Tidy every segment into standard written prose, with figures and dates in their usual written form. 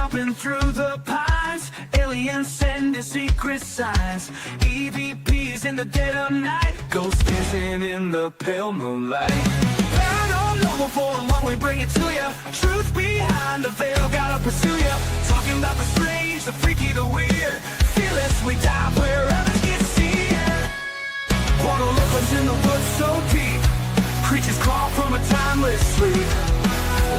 stomping through the pines. Aliens sending secret signs. EVPs in the dead of night. Ghosts dancing in the pale moonlight. Paranormal for a long we bring it to ya. Truth behind the veil, gotta pursue ya. Talking about the strange, the freaky, the weird. Fearless, we dive wherever you see it. Portal opens in the woods so deep. Creatures crawl from a timeless sleep.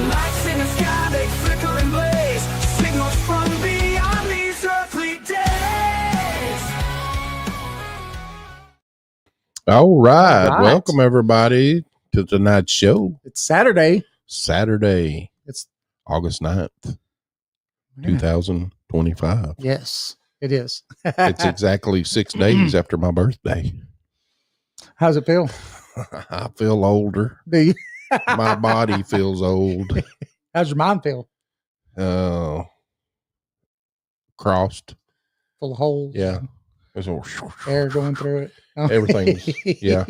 Lights in the sky, they flicker and blaze. Signals from beyond these earthly days. All right. Welcome everybody to tonight's show. It's Saturday. It's August 9th, 2025. Yes, it is. It's exactly 6 days after my birthday. How's it feel? I feel older. Do you? My body feels old. How's your mind feel? Crossed. Full of holes. Yeah. There's Air going through it. Everything's, yeah.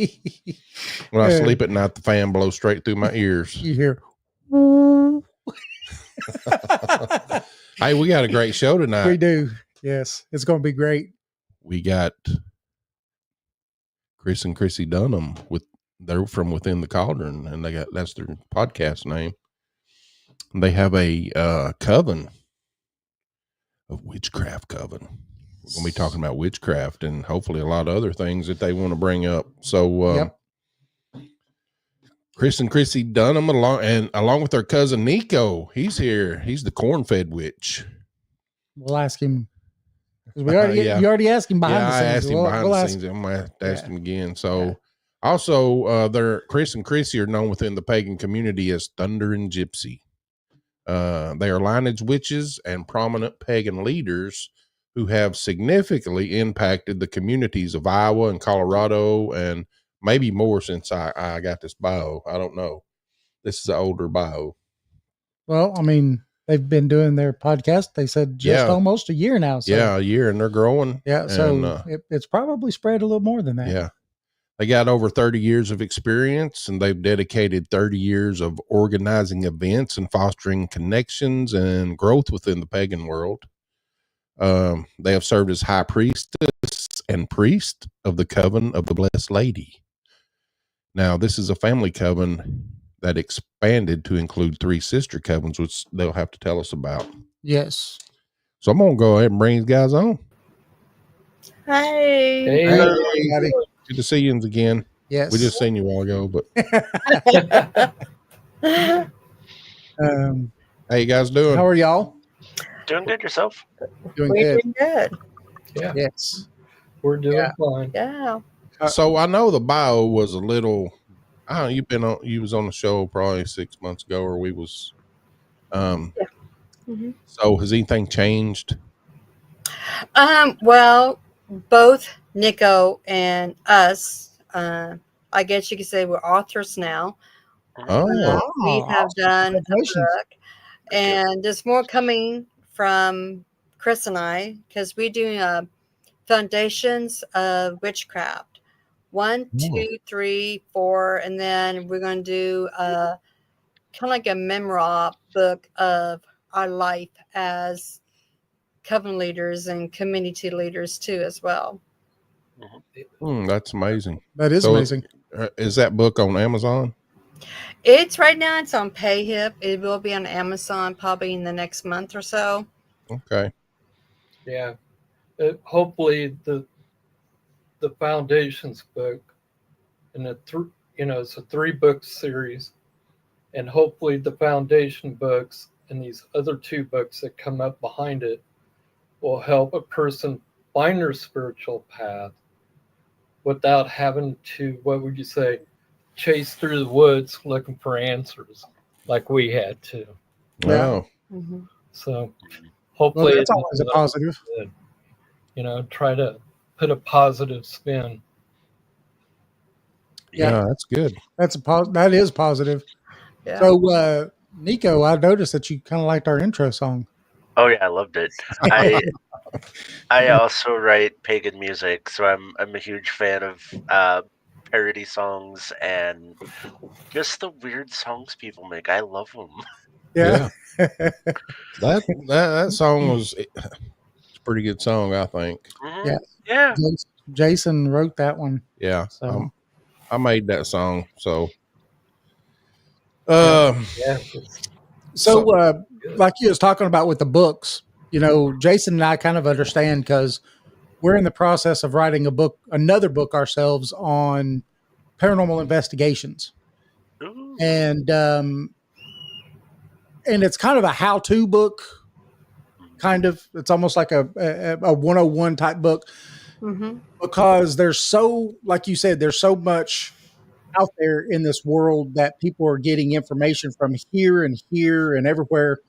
When I sleep at night, the fan blows straight through my ears. You hear. Hey, we got a great show tonight. We do. Yes. It's going to be great. We got Chris and Chrissy Dunham they're from Within the Cauldron, and that's their podcast name. They have a coven, a witchcraft coven. We're going to be talking about witchcraft and hopefully a lot of other things that they want to bring up. So, Chris and Chrissy Dunham, along with their cousin Nico, he's here. He's the corn-fed witch. We'll ask him. You already asked him behind the scenes. I asked him behind the scenes. I'm going to ask him again. So, also, Chris and Chrissy are known within the pagan community as Thunder and Gypsy. They are lineage witches and prominent pagan leaders who have significantly impacted the communities of Iowa and Colorado, and maybe more since I got this bio. I don't know. This is an older bio. Well, I mean, they've been doing their podcast. They said almost a year now. So. Yeah, a year, and they're growing. Yeah, so it's probably spread a little more than that. Yeah. They got over 30 years of experience, and they've dedicated 30 years of organizing events and fostering connections and growth within the pagan world. They have served as High Priestess and Priest of the Coven of the Blessed Lady. Now, this is a family coven that expanded to include 3 sister covens, which they'll have to tell us about. Yes. So I'm going to go ahead and bring these guys on. Hey. Hey, everybody. Good to see you again. Yes. We just seen you a while ago, but how you guys doing? How are y'all? Doing good yourself? Doing We're good. doing good. Yeah. Yes. We're doing fine. Yeah. So I know the bio was a little. I don't know. You was on the show probably 6 months ago, or we was. So has anything changed? Well, both Nico and us, I guess you could say we're authors now. Oh, We have done a book, and there's more coming from Chris and I, because we're doing foundations of witchcraft. 1, 2, 3, 4, and then we're going to do kind of like a memoir book of our life as coven leaders and community leaders too, as well. That's amazing. That is amazing. Is that book on Amazon? It's right now. It's on PayHip. It will be on Amazon probably in the next month or so. Okay. Yeah. Hopefully the Foundations book, and it's a 3-book series, and hopefully the Foundation books and these other 2 books that come up behind it will help a person find their spiritual path without having to, what would you say, chase through the woods looking for answers like we had to. Wow. So hopefully that's always a positive. Try to put a positive spin. Yeah, that's good. That is positive. Yeah. So, Nico, I noticed that you kind of liked our intro song. Oh yeah, I loved it. I also write pagan music, so I'm a huge fan of parody songs and just the weird songs people make. I love them. Yeah. That song was it's a pretty good song, I think. Yeah. Yeah. Jason wrote that one. Yeah. So I made that song. So Yeah. so Good. like you was talking about with the books, Jason and I kind of understand because we're in the process of writing another book ourselves on paranormal investigations. Ooh. And it's kind of a how-to book. Kind of, it's almost like a 101 type book because there's like you said, there's so much out there in this world that people are getting information from here and everywhere,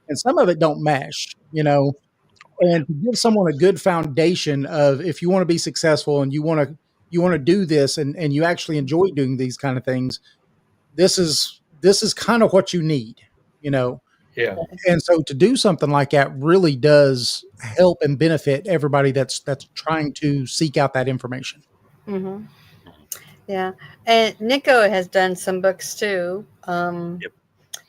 and some of it don't mesh, and to give someone a good foundation of, if you want to be successful and you want to do this and you actually enjoy doing these kind of things, this is kind of what you need, Yeah. and so to do something like that really does help and benefit everybody that's trying to seek out that information. Yeah. And Nico has done some books too. Yep.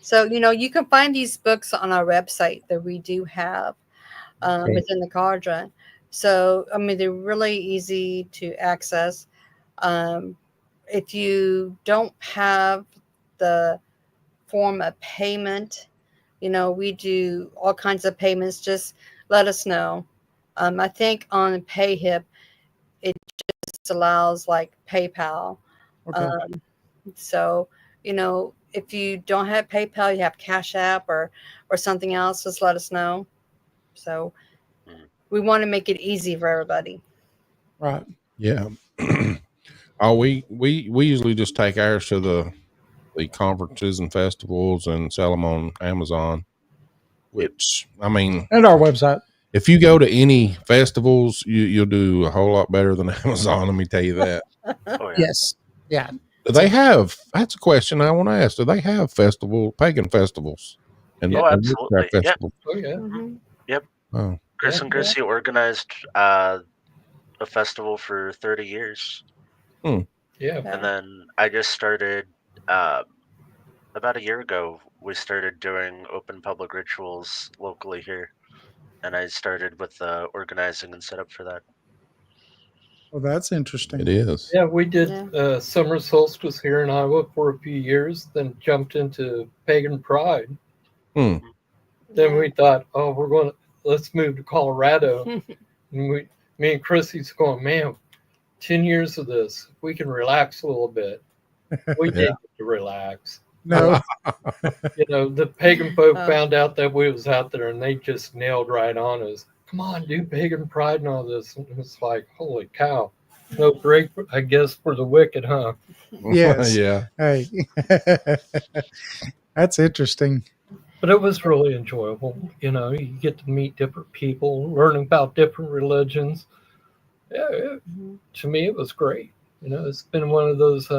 So, you can find these books on our website that we do have within the Cauldron. So, I mean, they're really easy to access. If you don't have the form of payment, we do all kinds of payments. Just let us know. I think on PayHip, it just allows like PayPal. Okay. So, if you don't have PayPal, you have Cash App or something else, just let us know. So we want to make it easy for everybody. Right. Yeah. We usually just take ours to the conferences and festivals and sell them on Amazon, which, I mean, And our website. if you go to any festivals, you'll do a whole lot better than Amazon. Let me tell you that. Oh, yeah. Yes. Yeah. That's a question I want to ask. Do they have pagan festivals? And Oh, and absolutely. witchcraft festivals? Oh, yeah. Yep. Oh, Chris and Chrissy organized a festival for 30 years. Yeah. And then I just started, about a year ago, we started doing open public rituals locally here. And I started with organizing and setup for that. Well, that's interesting. it is. Yeah, we did summer solstice here in Iowa for a few years, then jumped into pagan pride. Hmm. Then we thought, oh, let's move to Colorado. And me and Chrissy's going, man, 10 years of this, we can relax a little bit. We did get to relax. No. The pagan folk found out that we was out there and they just nailed right on us. Come on, do pagan pride and all this. And it's like, holy cow. No break, I guess, for the wicked, huh? Yes. Yeah. Hey. That's interesting. But it was really enjoyable. You get to meet different people, learn about different religions. Yeah, to me, it was great. It's been one of those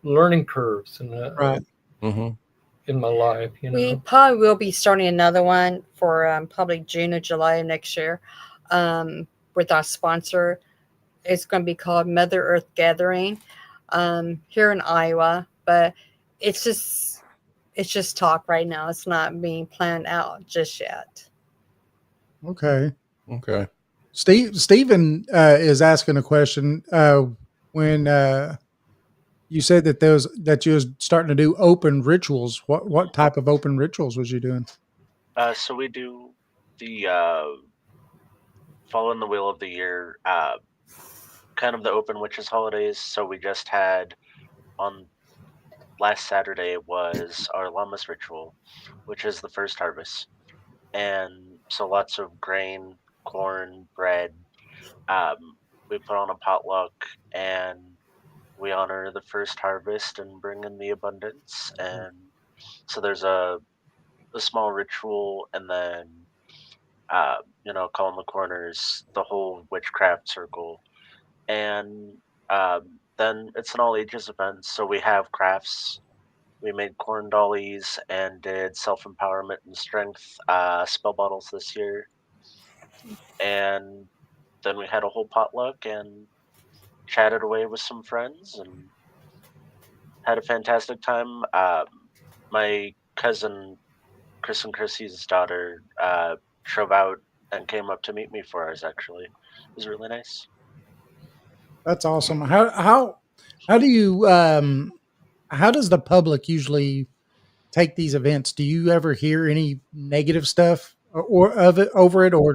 learning curves Right. in my life. We probably will be starting another one for probably June or July of next year with our sponsor. It's going to be called Mother Earth Gathering here in Iowa, but it's just talk right now. It's not being planned out just yet. Okay. Stephen is asking a question. When you said that you was starting to do open rituals, what type of open rituals was you doing? So we do the Following the Wheel of the Year, kind of the open witches holidays. So we just had on last Saturday was our Lammas ritual, which is the first harvest. And so lots of grain, corn, bread. We put on a potluck and we honor the first harvest and bring in the abundance. And so there's a small ritual, and then calling the corners, the whole witchcraft circle, and then it's an all ages event. So we have crafts. We made corn dollies and did self-empowerment and strength spell bottles this year. And then we had a whole potluck and chatted away with some friends and had a fantastic time. My cousin, Chris and Chrissy's daughter, drove out and came up to meet me for ours. Actually, it was really nice. That's awesome. How do you how does the public usually take these events? Do you ever hear any negative stuff or of it over it, or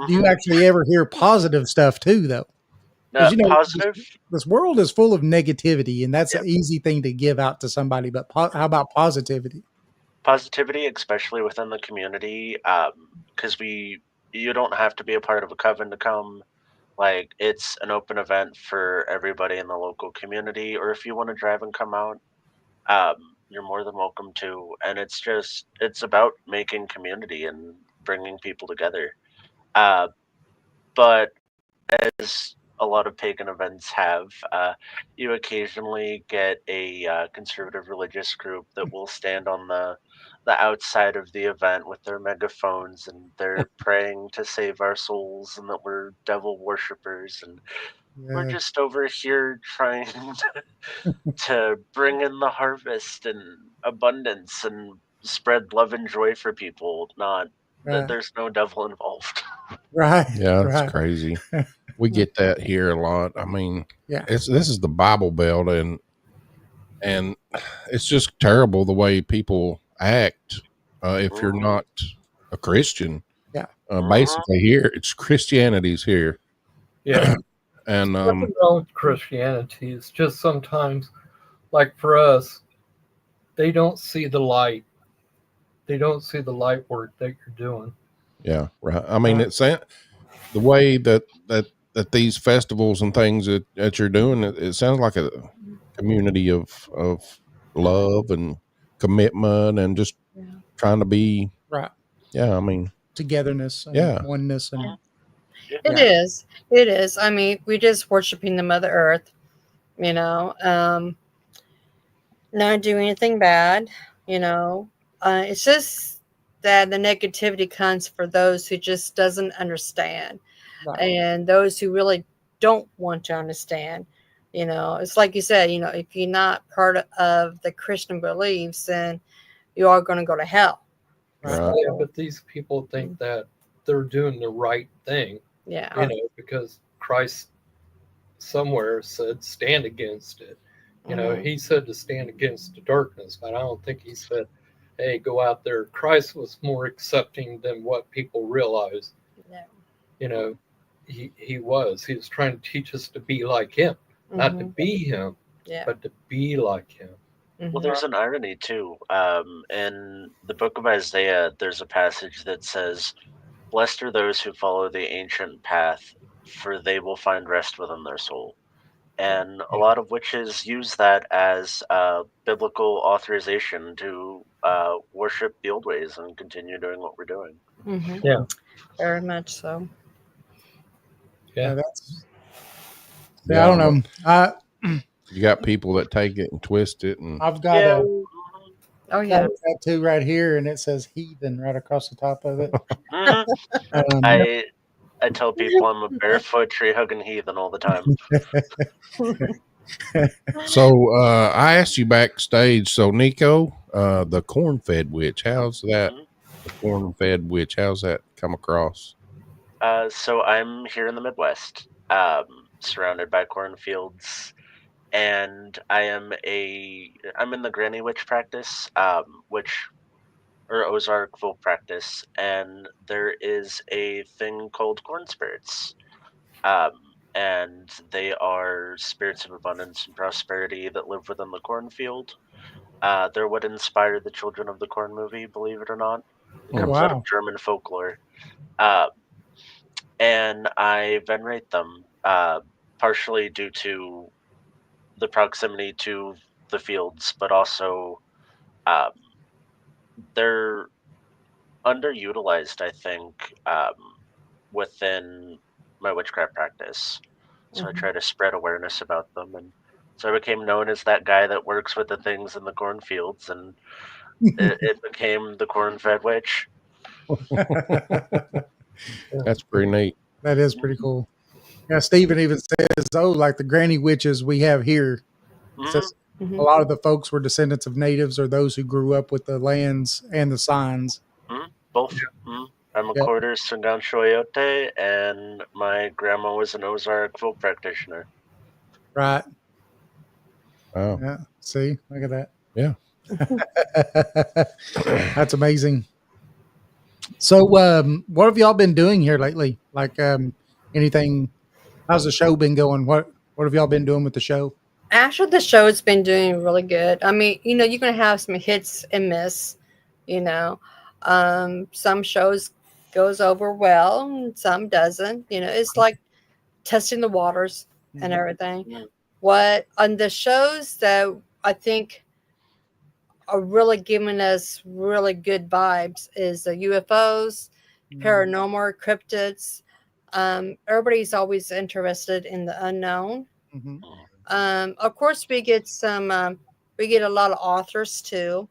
do you actually ever hear positive stuff too, though? Because Positive. this world is full of negativity, and that's Yep. an easy thing to give out to somebody. But how about positivity? Positivity, especially within the community, because you don't have to be a part of a coven to come. Like, it's an open event for everybody in the local community, or if you want to drive and come out, you're more than welcome to. And it's about making community and bringing people together. But as a lot of pagan events have, you occasionally get a conservative religious group that will stand on the outside of the event with their megaphones, and they're praying to save our souls and that we're devil worshippers, and we're just over here trying to bring in the harvest and abundance and spread love and joy for people. Not Right. there's no devil involved. Right. Yeah, it's Right. crazy. We get that here a lot. I mean, Yeah. this is the Bible Belt, and it's just terrible the way people act if you're not a Christian. Yeah. Basically, here it's Christianity's here. Yeah. And Nothing wrong with Christianity. It's just sometimes, like for us, they don't see the light. They don't see the light work that you're doing. yeah, right. I mean, it's the way that these festivals and things that you're doing. It sounds like a community of love and commitment and just trying to be Right. Yeah, I mean, Togetherness and Yeah. oneness and It is. It is. I mean, we're just worshiping the Mother Earth, not doing anything bad, It's just that the negativity comes for those who just doesn't understand, right. and those who really don't want to understand. It's like you said, if you're not part of the Christian beliefs, then you are going to go to hell. Right. Yeah, but these people think that they're doing the right thing, Yeah. because Christ somewhere said stand against it. Mhm. He said to stand against the darkness, but I don't think he said, hey, go out there. Christ was more accepting than what people realize. Yeah. He was trying to teach us to be like him, not to be him, Yeah. but to be like him. Well, there's an irony too. In the book of Isaiah, there's a passage that says, "Blessed are those who follow the ancient path, for they will find rest within their soul." And a lot of witches use that as biblical authorization to worship the old ways and continue doing what we're doing. Mhm. Yeah. Very much so. Yeah. That's Yeah, I don't know. You got people that take it and twist it, and I've got Yeah. Oh yeah. a tattoo right here, and it says "heathen" right across the top of it. Mhm. I tell people I'm a barefoot tree hugging heathen all the time. so I asked you backstage. So Nico, the corn-fed witch, how's that? The corn-fed witch, how's that come across? So I'm here in the Midwest, surrounded by cornfields, and I'm in the Granny Witch practice, or Ozark folk practice, and there is a thing called corn spirits, and they are spirits of abundance and prosperity that live within the cornfield. They're what inspired the Children of the Corn movie, believe it or not. It comes out of wow. German folklore. And I venerate them, partially due to the proximity to the fields, but also they're underutilized, I think, within my witchcraft practice. So I try to spread awareness about them, and so I became known as that guy that works with the things in the cornfields, and it became the corn-fed witch. That's pretty neat. That is pretty cool. Yeah, Stephen even says, "Oh, like the granny witches we have here." Mhm. Says, a lot of the folks were descendants of natives or those who grew up with the lands and the signs. Both. I'm a Yep. quarter Sundown Shoyote, and my grandma was an Ozark folk practitioner. Right. Oh, Yeah. See, look at that. yeah. That's amazing. So, what have y'all been doing here lately? Like, anything? How's the show been going? What have y'all been doing with the show? Actually, the show's been doing really good. I mean, you're going to have some hits and miss, some shows goes over well and some doesn't, it's like testing the waters and everything. What on the shows that I think are really giving us really good vibes is the UFOs, paranormal, cryptids. Everybody's always interested in the unknown. Of course, we get a lot of authors too,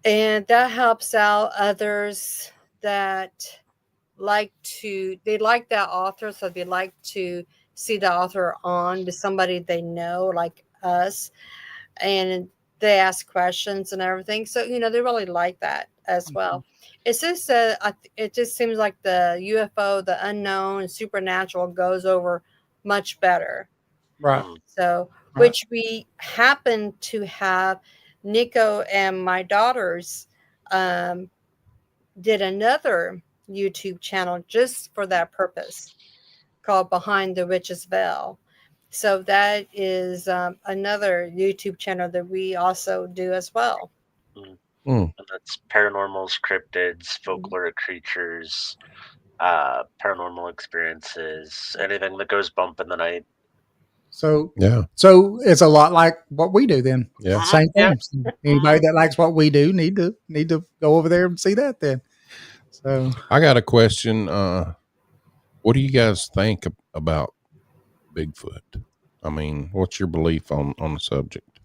and that helps out others that like that author, so they like to see the author on to somebody they know, like us, and they ask questions and everything. So they really like that as well. It's just it just seems like the UFO, the unknown, and supernatural goes over much better. Right. So, which we happen to have, Nico and my daughters did another YouTube channel just for that purpose, called Behind the Witch's Veil. So that is another YouTube channel that we also do as well. And that's paranormals, cryptids, folkloric creatures, paranormal experiences, anything that goes bump in the night. So Yeah. So it's a lot like what we do then. Yeah. Same thing. Anybody that likes what we do need to go over there and see that then. So I got a question. What do you guys think about Bigfoot? I mean, what's your belief on the subject?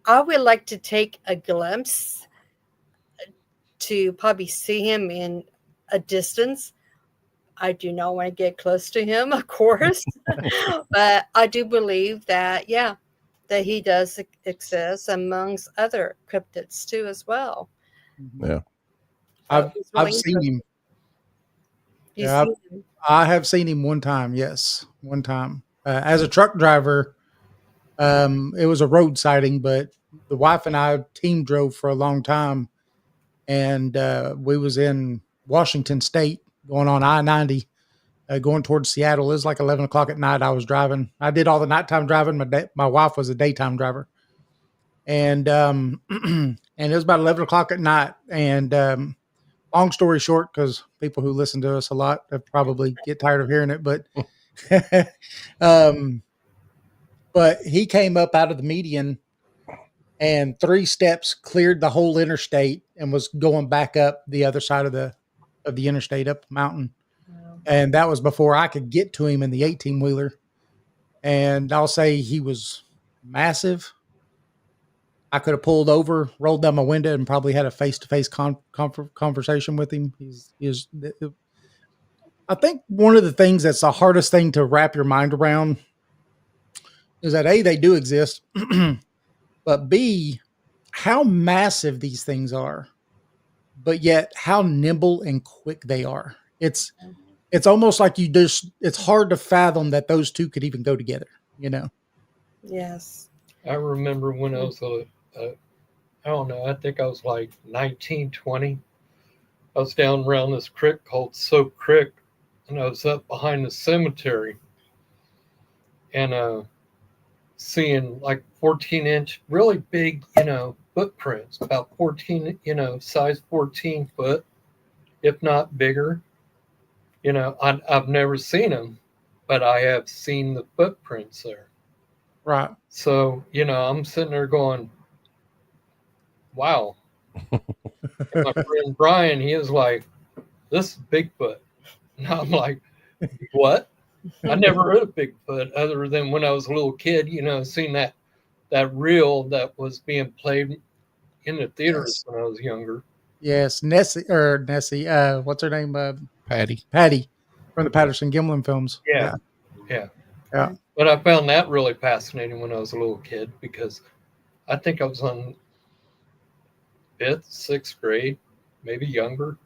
I would like to take a glimpse to probably see him in a distance. I do not want to get close to him, of course, but I do believe that, that he does exist amongst other cryptids too, as well. Yeah. I've seen him. Yeah, I have seen him one time. Yes, one time as a truck driver. It was a road sighting, but the wife and I team drove for a long time, and we was in Washington State going on I-90, going towards Seattle. It was like 11 o'clock at night. I was driving. I did all the nighttime driving. My wife was a daytime driver, and and it was about 11 o'clock at night. And long story short, because people who listen to us a lot probably get tired of hearing it, but but he came up out of the median and 3 steps cleared the whole interstate and was going back up the other side of the interstate, up the mountain. Wow. And that was before I could get to him in the 18-wheeler. And I'll say he was massive. I could have pulled over, rolled down my window, and probably had a face-to-face conversation with him. I think one of the things that's the hardest thing to wrap your mind around is that A, they do exist, but B, how massive these things are, but yet how nimble and quick they are. It's almost like it's hard to fathom that those two could even go together, Yes. I remember when I was I don't know, I think I was like 19, 20. I was down around this creek called Soap Creek, and I was up behind the cemetery and seeing like 14-inch, really big, footprints, about 14, size 14 foot, if not bigger. I've never seen them, but I have seen the footprints there. Right. So, I'm sitting there going, wow. And my friend Brian, he was like, this is Bigfoot. And I'm like, what? I never heard of Bigfoot other than when I was a little kid, seeing that reel that was being played in the theaters when I was younger. Yes, Nessie, what's her name? Patty from the Patterson Gimlin films. Yeah. But I found that really fascinating when I was a little kid because I think I was on 5th, 6th grade, maybe younger.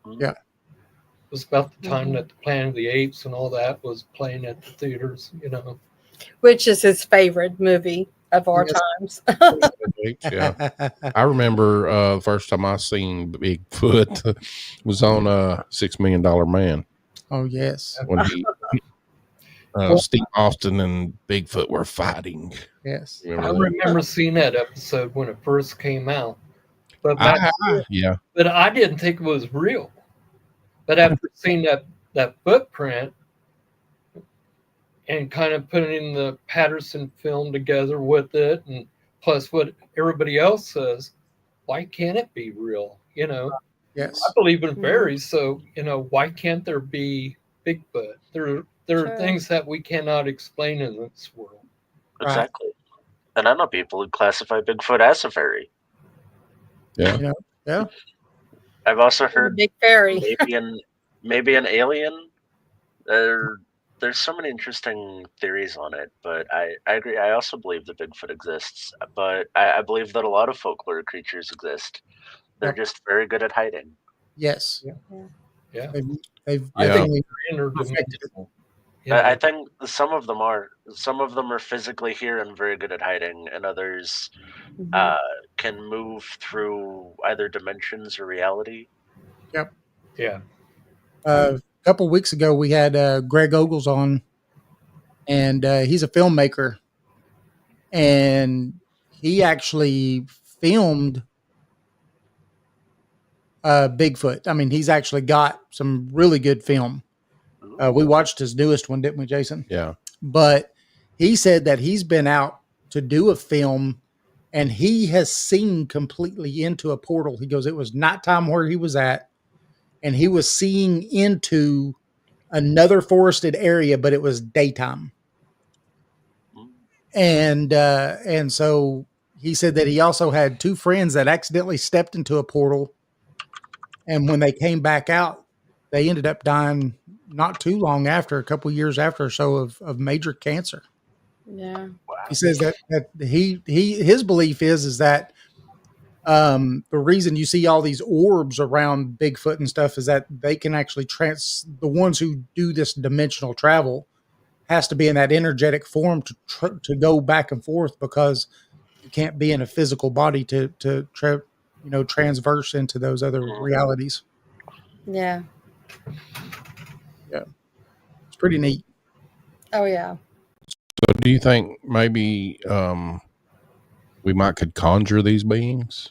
Yeah. It was about the time that the Planet of the Apes and all that was playing at the theaters, you know. Which is his favorite movie of our times. Yeah. I remember the first time I seen Bigfoot was on $6 Million Man. Oh yes. When he Steve Austin and Bigfoot were fighting. Yes. I remember seeing that episode when it first came out. But yeah. But I didn't think it was real. But after seeing that footprint and kind of putting the Patterson film together with it, and plus what everybody else says, why can't it be real? You know, Yes. I believe in fairies, so you know, why can't there be Bigfoot? There are things that we cannot explain in this world. Exactly. And I know people who classify Bigfoot as a fairy. Yeah. Yeah. I've also heard Big fairy. maybe an alien. There's so many interesting theories on it, but I agree. I also believe that Bigfoot exists, but I believe that a lot of folklore creatures exist. They're just very good at hiding. Yes. Yeah. They've Yeah. definitely Interdimensional. I think some of them are physically here and very good at hiding, and others can move through either dimensions or reality. Yep. Yeah. A couple of weeks ago, we had Greg Ogles on, and he's a filmmaker, and he actually filmed Bigfoot. I mean, he's actually got some really good film. We watched his newest one, didn't we, Jason? Yeah. But he said that he's been out to do a film, and he has seen completely into a portal. He goes, it was nighttime where he was at, and he was seeing into another forested area, but it was daytime. And so he said that he also had 2 friends that accidentally stepped into a portal, and when they came back out, they ended up dying not too long after, a couple years after or so, of major cancer. Yeah. He says that his belief is that the reason you see all these orbs around Bigfoot and stuff is that they can actually the ones who do this dimensional travel has to be in that energetic form to go back and forth, because you can't be in a physical body to transverse into those other realities. Yeah. Yeah. It's pretty neat. Oh yeah. So do you think maybe we could conjure these beings?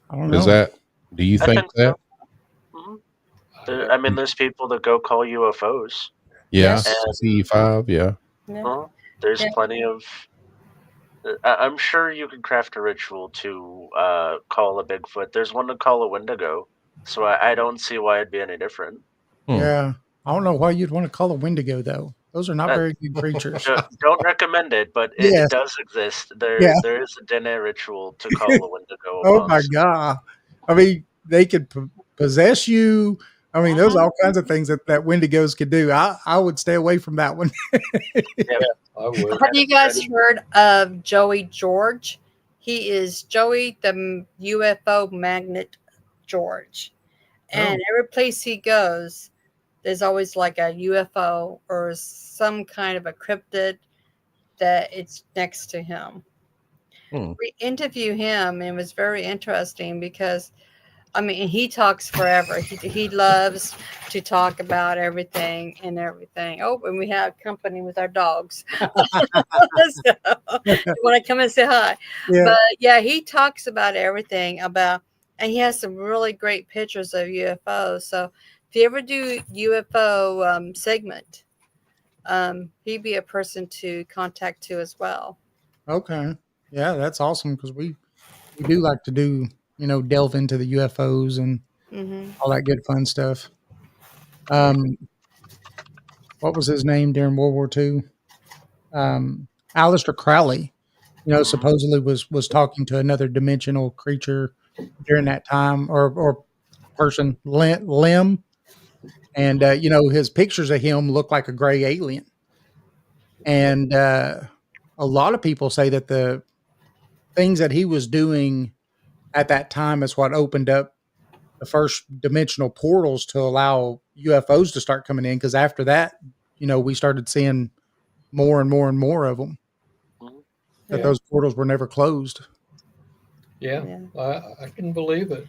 I don't know. Do you I think that? So. I mean, there's people that go call UFOs. Yeah. Yes. C5, yeah. Yeah. There's plenty of. I'm sure you could craft a ritual to call a Bigfoot. There's one to call a Wendigo, so I don't see why it'd be any different. Yeah. I don't know why you'd want to call a Wendigo, though. Those are not very good creatures. Don't recommend it, but it does exist. There is a Dene ritual to call a Wendigo. Oh my God. I mean, they could possess you. I mean, there's all kinds of things that Wendigos could do. I would stay away from that one. Yeah, I would. Have you guys heard of Joey George? He is Joey the UFO magnet George. And every place he goes, there's always like a UFO or some kind of a cryptid that it's next to him. We interview him, and it was very interesting because, I mean, he talks forever. He loves to talk about everything and everything. Oh, and we have company with our dogs. So, you want to come and say hi? Yeah. But yeah, he talks about everything and he has some really great pictures of UFOs. So if you ever do UFO segment, he'd be a person to contact too as well. Okay. Yeah, that's awesome, because we do like to do, delve into the UFOs and all that good fun stuff. What was his name during World War II? Aleister Crowley, supposedly was talking to another dimensional creature during that time, or person, Lim. And, his pictures of him look like a gray alien. And a lot of people say that the things that he was doing at that time is what opened up the first dimensional portals to allow UFOs to start coming in. Because after that, we started seeing more and more and more of them. That Yeah. those portals were never closed. Yeah. I can believe it.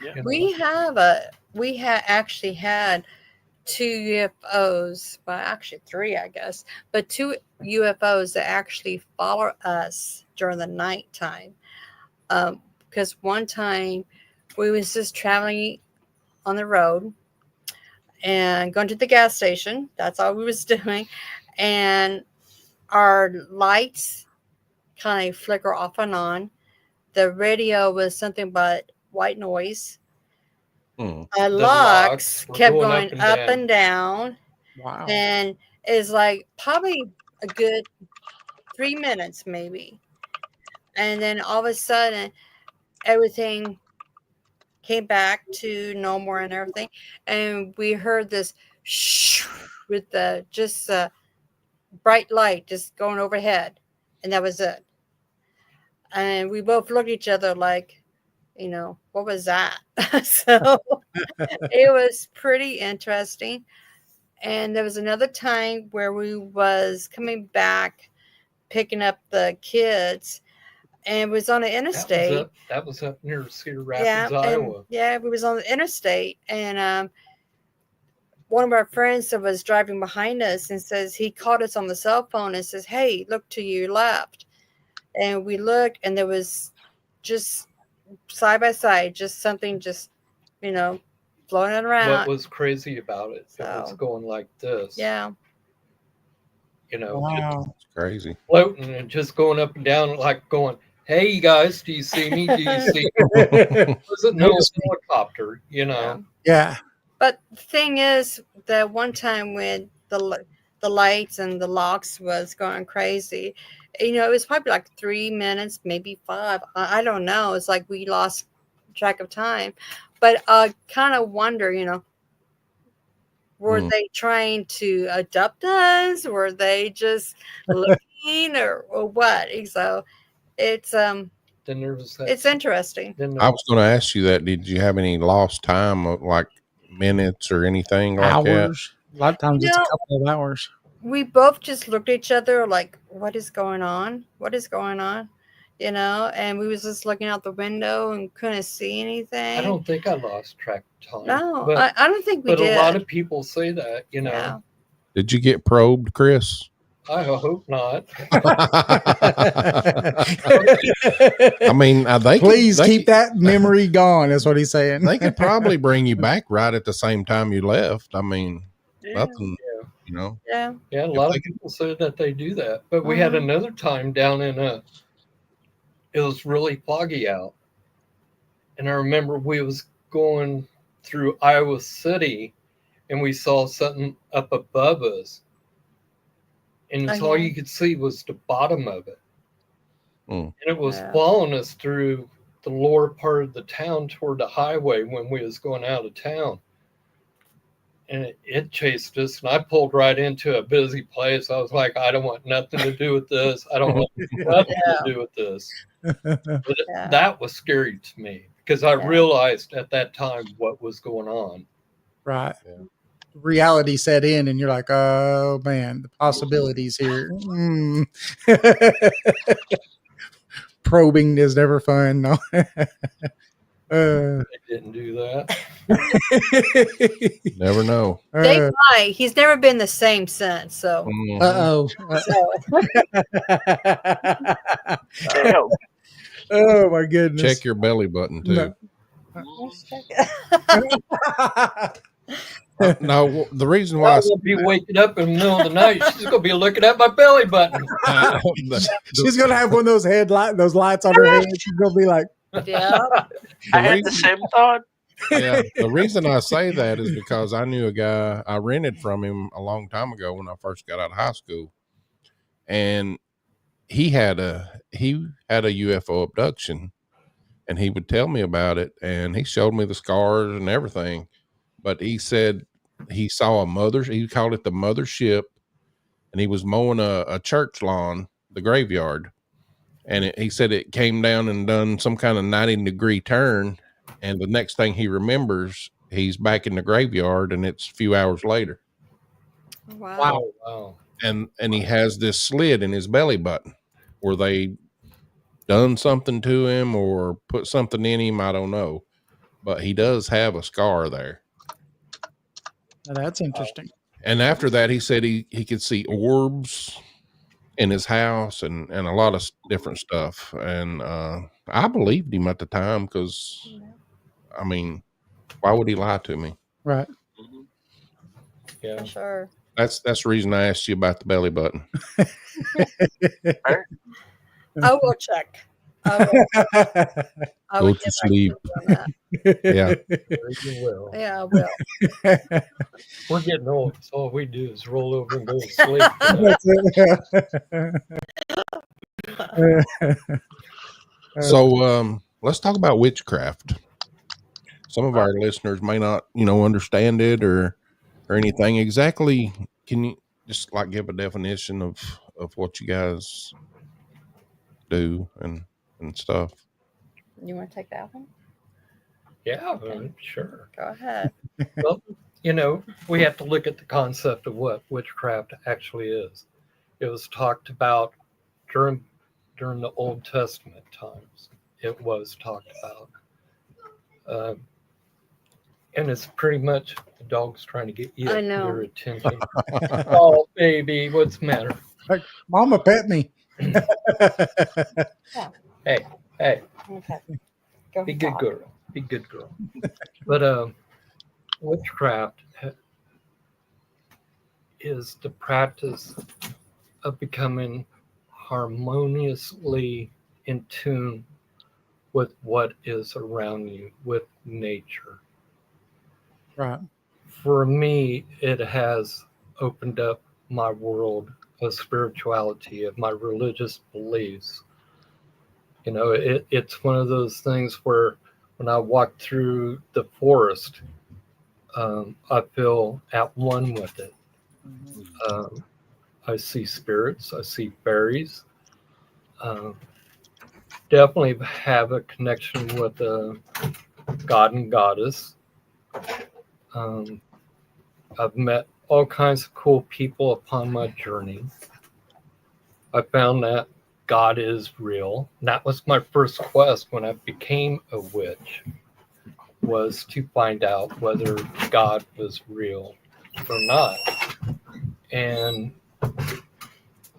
Yeah. We actually had 2 UFOs, well, actually 3, I guess, but 2 UFOs that actually follow us during the nighttime. Because one time we was just traveling on the road and going to the gas station. That's all we was doing. And our lights kind of flicker off and on. The radio was something but white noise. Our locks kept going up and down. Wow. And it's like probably a good 3 minutes maybe. And then all of a sudden everything came back to normal and everything. And we heard this shh with the just bright light just going overhead. And that was it. And we both looked at each other like, what was that? So it was pretty interesting. And there was another time where we was coming back, picking up the kids, and it was on the interstate. That was up near Cedar Rapids, Iowa. We was on the interstate, and one of our friends that was driving behind us and says he caught us on the cell phone and says, "Hey, look to your left." And we looked, and there was just side by side, just something floating around. What was crazy about it? It was going like this. Yeah. Wow. It's crazy. Floating and just going up and down, like going, "Hey, you guys, do you see me? Do you see me?" It wasn't no helicopter, Yeah. But the thing is that one time when the lights and the locks was going crazy, it was probably like 3 minutes, maybe 5. I don't know. It's like we lost track of time. But I kind of wonder, were they trying to abduct us? Were they just looking or what? So it's then there was that, it's interesting. I was going to ask you that. Did you have any lost time, like minutes or anything like that? Hours. A lot of times it's a couple of hours. We both just looked at each other like, what is going on? What is going on? And we was just looking out the window and couldn't see anything. I don't think I lost track of time. No, I don't think we did. But a lot of people say that, Yeah. Did you get probed, Chris? I hope not. I mean, please keep that memory gone. That's what he's saying. They could probably bring you back right at the same time you left. I mean, nothing, Yeah. Yeah, a lot of people say that they do that. But we had another time down in it was really foggy out. And I remember we was going through Iowa City and we saw something up above us. And all you could see was the bottom of it. And it was following us through the lower part of the town toward the highway when we was going out of town. And it chased us, and I pulled right into a busy place. I was like, I don't want nothing to do with this. I don't want nothing to do with this. But that was scary to me because I realized at that time what was going on. Right. Yeah. Reality set in, and you're like, oh, man, the possibilities here. Probing is never fun. No. I didn't do that. Never know. They might. He's never been the same since. So. Uh-oh. Damn. Oh my goodness. Check your belly button too. No, the reason why I won't be waking up in the middle of the night. She's gonna be looking at my belly button. She's gonna have one of those lights on her head. She's gonna be like, yeah. I had the same thought. Yeah, the reason I say that is because I knew a guy. I rented from him a long time ago when I first got out of high school, and he had a UFO abduction, and he would tell me about it, and he showed me the scars and everything. But he said he saw he called it the mothership, and he was mowing a church lawn, the graveyard. And he said it came down and done some kind of 90-degree turn. And the next thing he remembers, he's back in the graveyard, and it's a few hours later. Wow. Wow. And he has this slit in his belly button where they done something to him or put something in him. I don't know, but he does have a scar there. Now, that's interesting. And after that, he said he could see orbs in his house and a lot of different stuff. And I believed him at the time because, I mean, why would he lie to me? Right. Yeah. For sure. That's the reason I asked you about the belly button. I will check. I Go will to get back sleep. you on that. Yeah. You will. Yeah, I will. We're getting old. So all we do is roll over and go to sleep. So let's talk about witchcraft. Some of our listeners may not, understand it or anything. Exactly. Can you just like give a definition of what you guys do and stuff? You want to take that one? Yeah, sure. Go ahead. Well, we have to look at the concept of what witchcraft actually is. It was talked about during the Old Testament times. It was talked about. And it's pretty much the dog's trying to get I know. your attention. Oh, baby, what's the matter? Like, Mama pet me. Hey, Okay. Go be good girl. Be good girl. But witchcraft is the practice of becoming harmoniously in tune with what is around you, with nature. Right. For me, it has opened up my world of spirituality, of my religious beliefs. It's one of those things where when I walk through the forest, I feel at one with it. I see spirits, I see fairies. Definitely have a connection with a god and goddess. I've met all kinds of cool people upon my journey. I found that God is real. And that was my first quest when I became a witch, was to find out whether God was real or not. And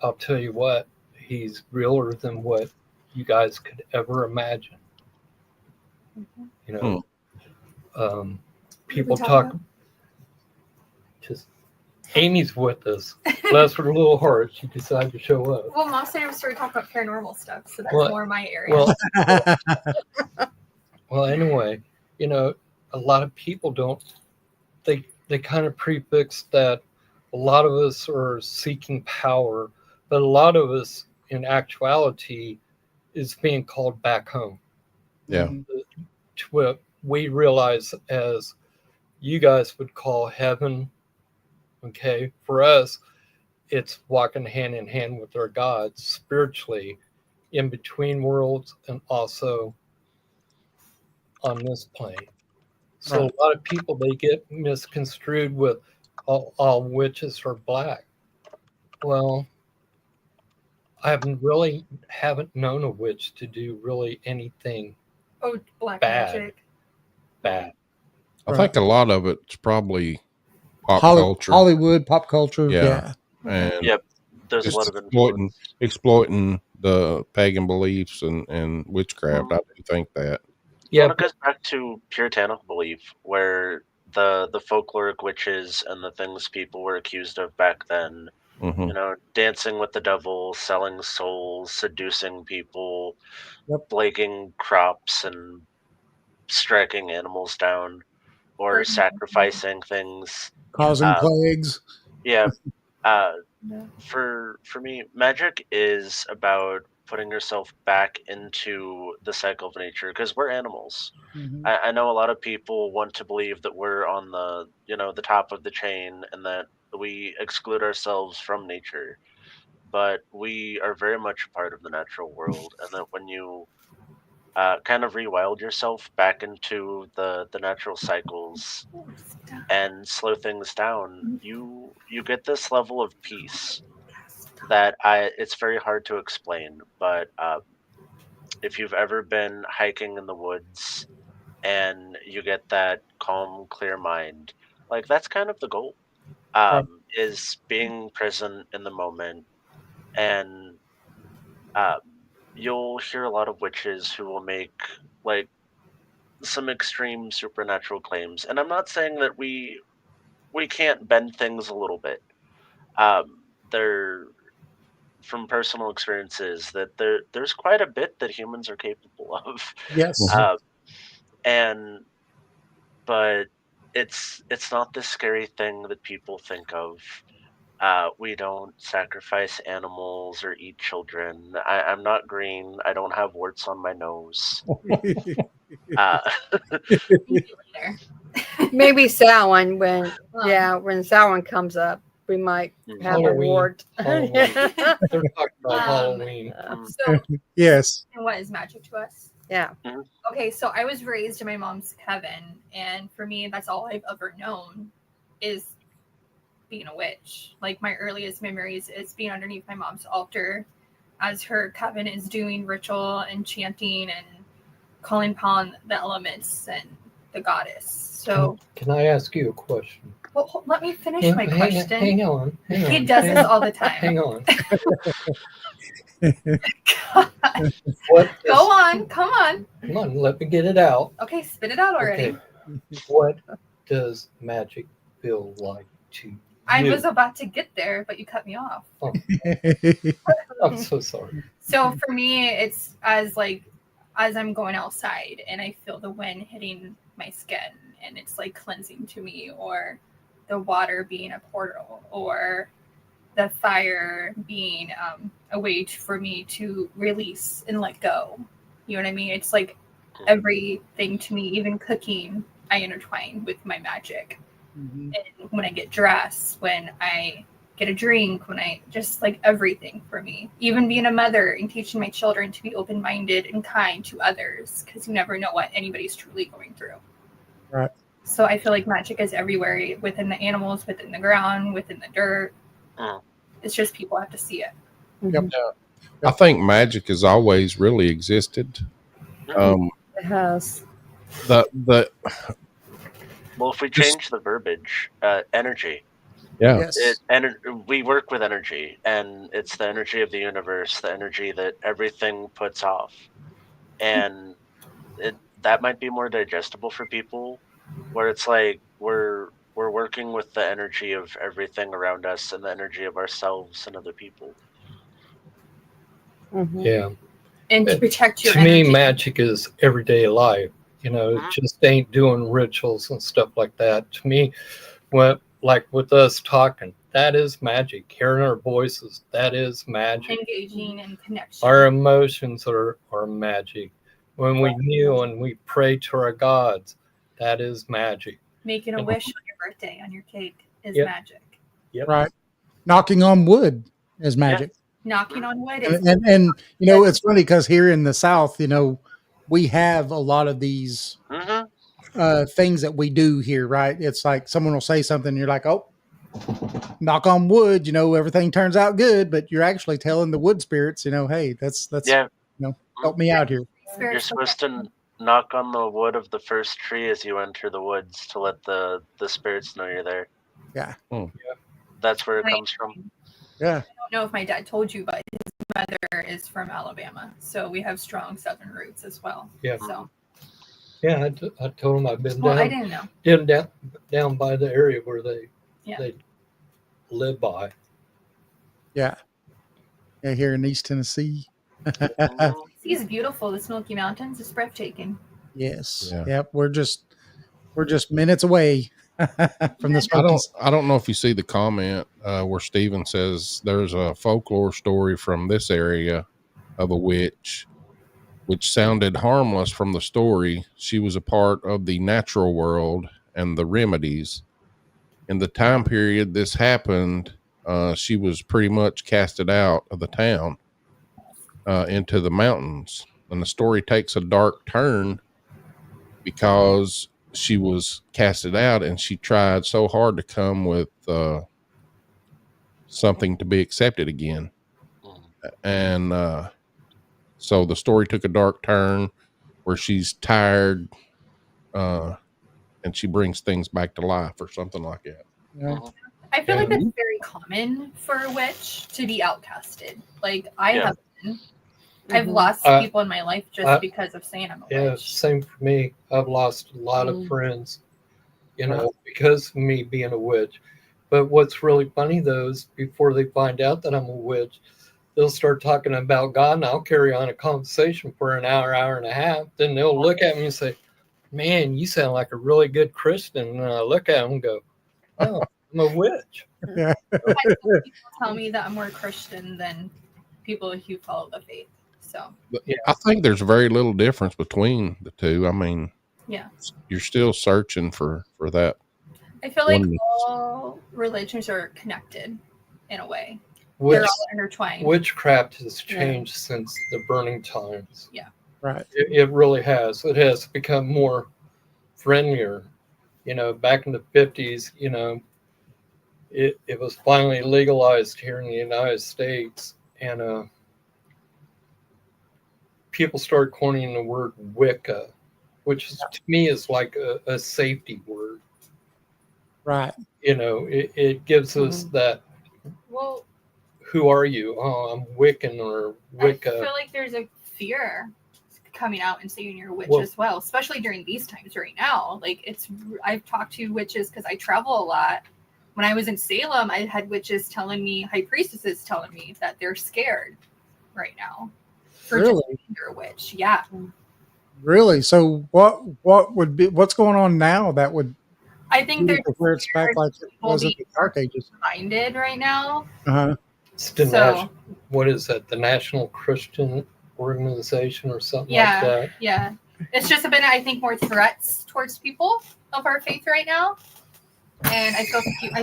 I'll tell you what, he's realer than what you guys could ever imagine. People talk. Just Amy's with us. Bless her little heart, she decided to show up. Well, Mom said I was starting to talk about paranormal stuff, so that's more my area. Well, anyway, a lot of people don't. They kind of prefix that a lot of us are seeking power, but a lot of us, in actuality, is being called back home. Yeah. To what we realize as you guys would call heaven. Okay, for us, it's walking hand in hand with our God spiritually in between worlds and also on this plane. So Right. a lot of people, they get misconstrued with all witches are black. Well, I haven't known a witch to do really anything Oh, black bad. magic. bad. I think a lot of it's probably pop culture. Hollywood, pop culture. Yeah. Yeah. And Yep, there's a just lot of influence. exploiting the pagan beliefs and witchcraft. I do think that. Yeah, Well, it goes back to puritanical belief, where the folkloric witches and the things people were accused of back then, Mhm. dancing with the devil, selling souls, seducing people, Yep. plaguing crops and striking animals down, or Hurting people. sacrificing things. Causing plagues. Yeah. Yeah. For me, magic is about putting yourself back into the cycle of nature, because we're animals. Mhm. I know a lot of people want to believe that we're on the the top of the chain, and that we exclude ourselves from nature, but we are very much a part of the natural world, and that when you kind of rewild yourself back into the natural cycles and slow things down, you get this level of peace that it's very hard to explain. But if you've ever been hiking in the woods and you get that calm, clear mind, like that's kind of the goal. Is being present in the moment, and um, you'll hear a lot of witches who will make like some extreme supernatural claims, and I'm not saying that we can't bend things a little bit. They're from personal experiences that there's quite a bit that humans are capable of. Yes. uh, and but it's not this scary thing that people think of. We don't sacrifice animals or eat children. I'm not green. I don't have warts on my nose. Uh, Maybe Samhain when Samhain comes up, we might have a Halloween. ward. Halloween. They're talking about Halloween. So, Yes. and what is magic to us? Yeah. Okay, so I was raised in my mom's coven, and for me, that's all I've ever known is being a witch. Like my earliest memories is being underneath my mom's altar as her coven is doing ritual and chanting and calling upon the elements and the goddess. So, Can I ask you a question? well, let me finish my question. Hang on. He does this all the time. Hang on. Go on, come on. Come on, let me get it out. Okay, spit it out already. Okay. What does magic feel like to you? I was about to get there, but you cut me off. Oh, I'm so sorry. So for me, it's as I'm going outside and I feel the wind hitting my skin and it's like cleansing to me, or the water being a portal, or the fire being a way for me to release and let go. You know what I mean? It's like everything to me, even cooking, I intertwine with my magic. And when I get dressed, when I get a drink, when I just like everything for me, even being a mother and teaching my children to be open-minded and kind to others, because you never know what anybody's truly going through. Right. So I feel like magic is everywhere, within the animals, within the ground, within the dirt. It's just people have to see it. Yep. I think magic has always really existed. It has. The well, if we change the verbiage, energy. Yeah. Yes. We work with energy, and it's the energy of the universe, the energy that everything puts off, and that might be more digestible for people, where it's like we're working with the energy of everything around us and the energy of ourselves and other people. Yeah. And to protect your To energy. me, magic is everyday life. You know, it just ain't doing rituals and stuff like that. To me, like with us talking, that is magic. Hearing our voices, that is magic. Engaging and connection. Our emotions are magic. When we kneel and we pray to our gods, that is magic. Making a wish on your birthday on your cake is Yep. magic. Yep. Right. Knocking on wood is magic. Knocking on wood is And you know, it's funny because here in the South, you know, we have a lot of these things that we do here, right? It's like someone will say something, and you're like, oh, knock on wood, you know, everything turns out good, but you're actually telling the wood spirits, you know, hey, that's Yeah. you know, help me out here. You're supposed to knock on the wood of the first tree as you enter the woods to let the spirits know you're there. Yeah. That's where it comes from. Yeah. I don't know if my dad told you, but his mother is from Alabama, so we have strong Southern roots as well. Yeah. So Yeah, I told him I've been well, I down, didn't know. down by the area where they Yeah. live by. Yeah. Yeah, here in East Tennessee. It's beautiful. The Smoky Mountains is breathtaking. Yes. Yeah. Yep. We're just minutes away from the Smokies. I don't know if you see the comment where Steven says there's a folklore story from this area of a witch, which sounded harmless from the story. She was a part of the natural world and the remedies. in the time period this happened, she was pretty much casted out of the town into the mountains. And the story takes a dark turn because she was casted out and she tried so hard to come with something to be accepted again. And so the story took a dark turn where she's tired and she brings things back to life or something like that. Yeah. I feel like that's very common for a witch to be outcasted. Like I have been. I've lost people in my life just because of saying I'm a Yeah, witch. same for me. I've lost a lot of friends, you know, because of me being a witch. But what's really funny though is before they find out that I'm a witch, they'll start talking about God, and I'll carry on a conversation for an hour, hour and a half. Then they'll look at me and say, "Man, you sound like a really good Christian." And I look at them and go, "Oh, I'm a witch." Yeah. People tell me that I'm more Christian than people who follow the faith. So I think there's very little difference between the two. I mean, yeah, you're still searching for that. I feel like Oneness. all religions are connected in a way. Witch, They're all intertwined. witchcraft has changed since the burning times. Yeah. Right. It really has. It has become more friendlier. You know, back in the 50s, you know, it was finally legalized here in the United States. And people started coining the word Wicca, which is, to me is like a safety word. Right. You know, it gives us that, Well, who are you? Oh, I'm Wiccan or Wicca. I feel like there's a fear coming out and saying you're a witch Well- as well, especially during these times right now. Like I've talked to witches because I travel a lot. When I was in Salem, I had witches telling me, high priestesses telling me that they're scared right now for just Really? saying you're a witch. Yeah. Really? So what's going on now that would I think do they're it to where it's back like it was in the Dark Ages? minded right now. Uh-huh. It's the So- what is that? The National Christian Organization or something Yeah. like that. Yeah. It's just been, I think, more threats towards people of our faith right now. And I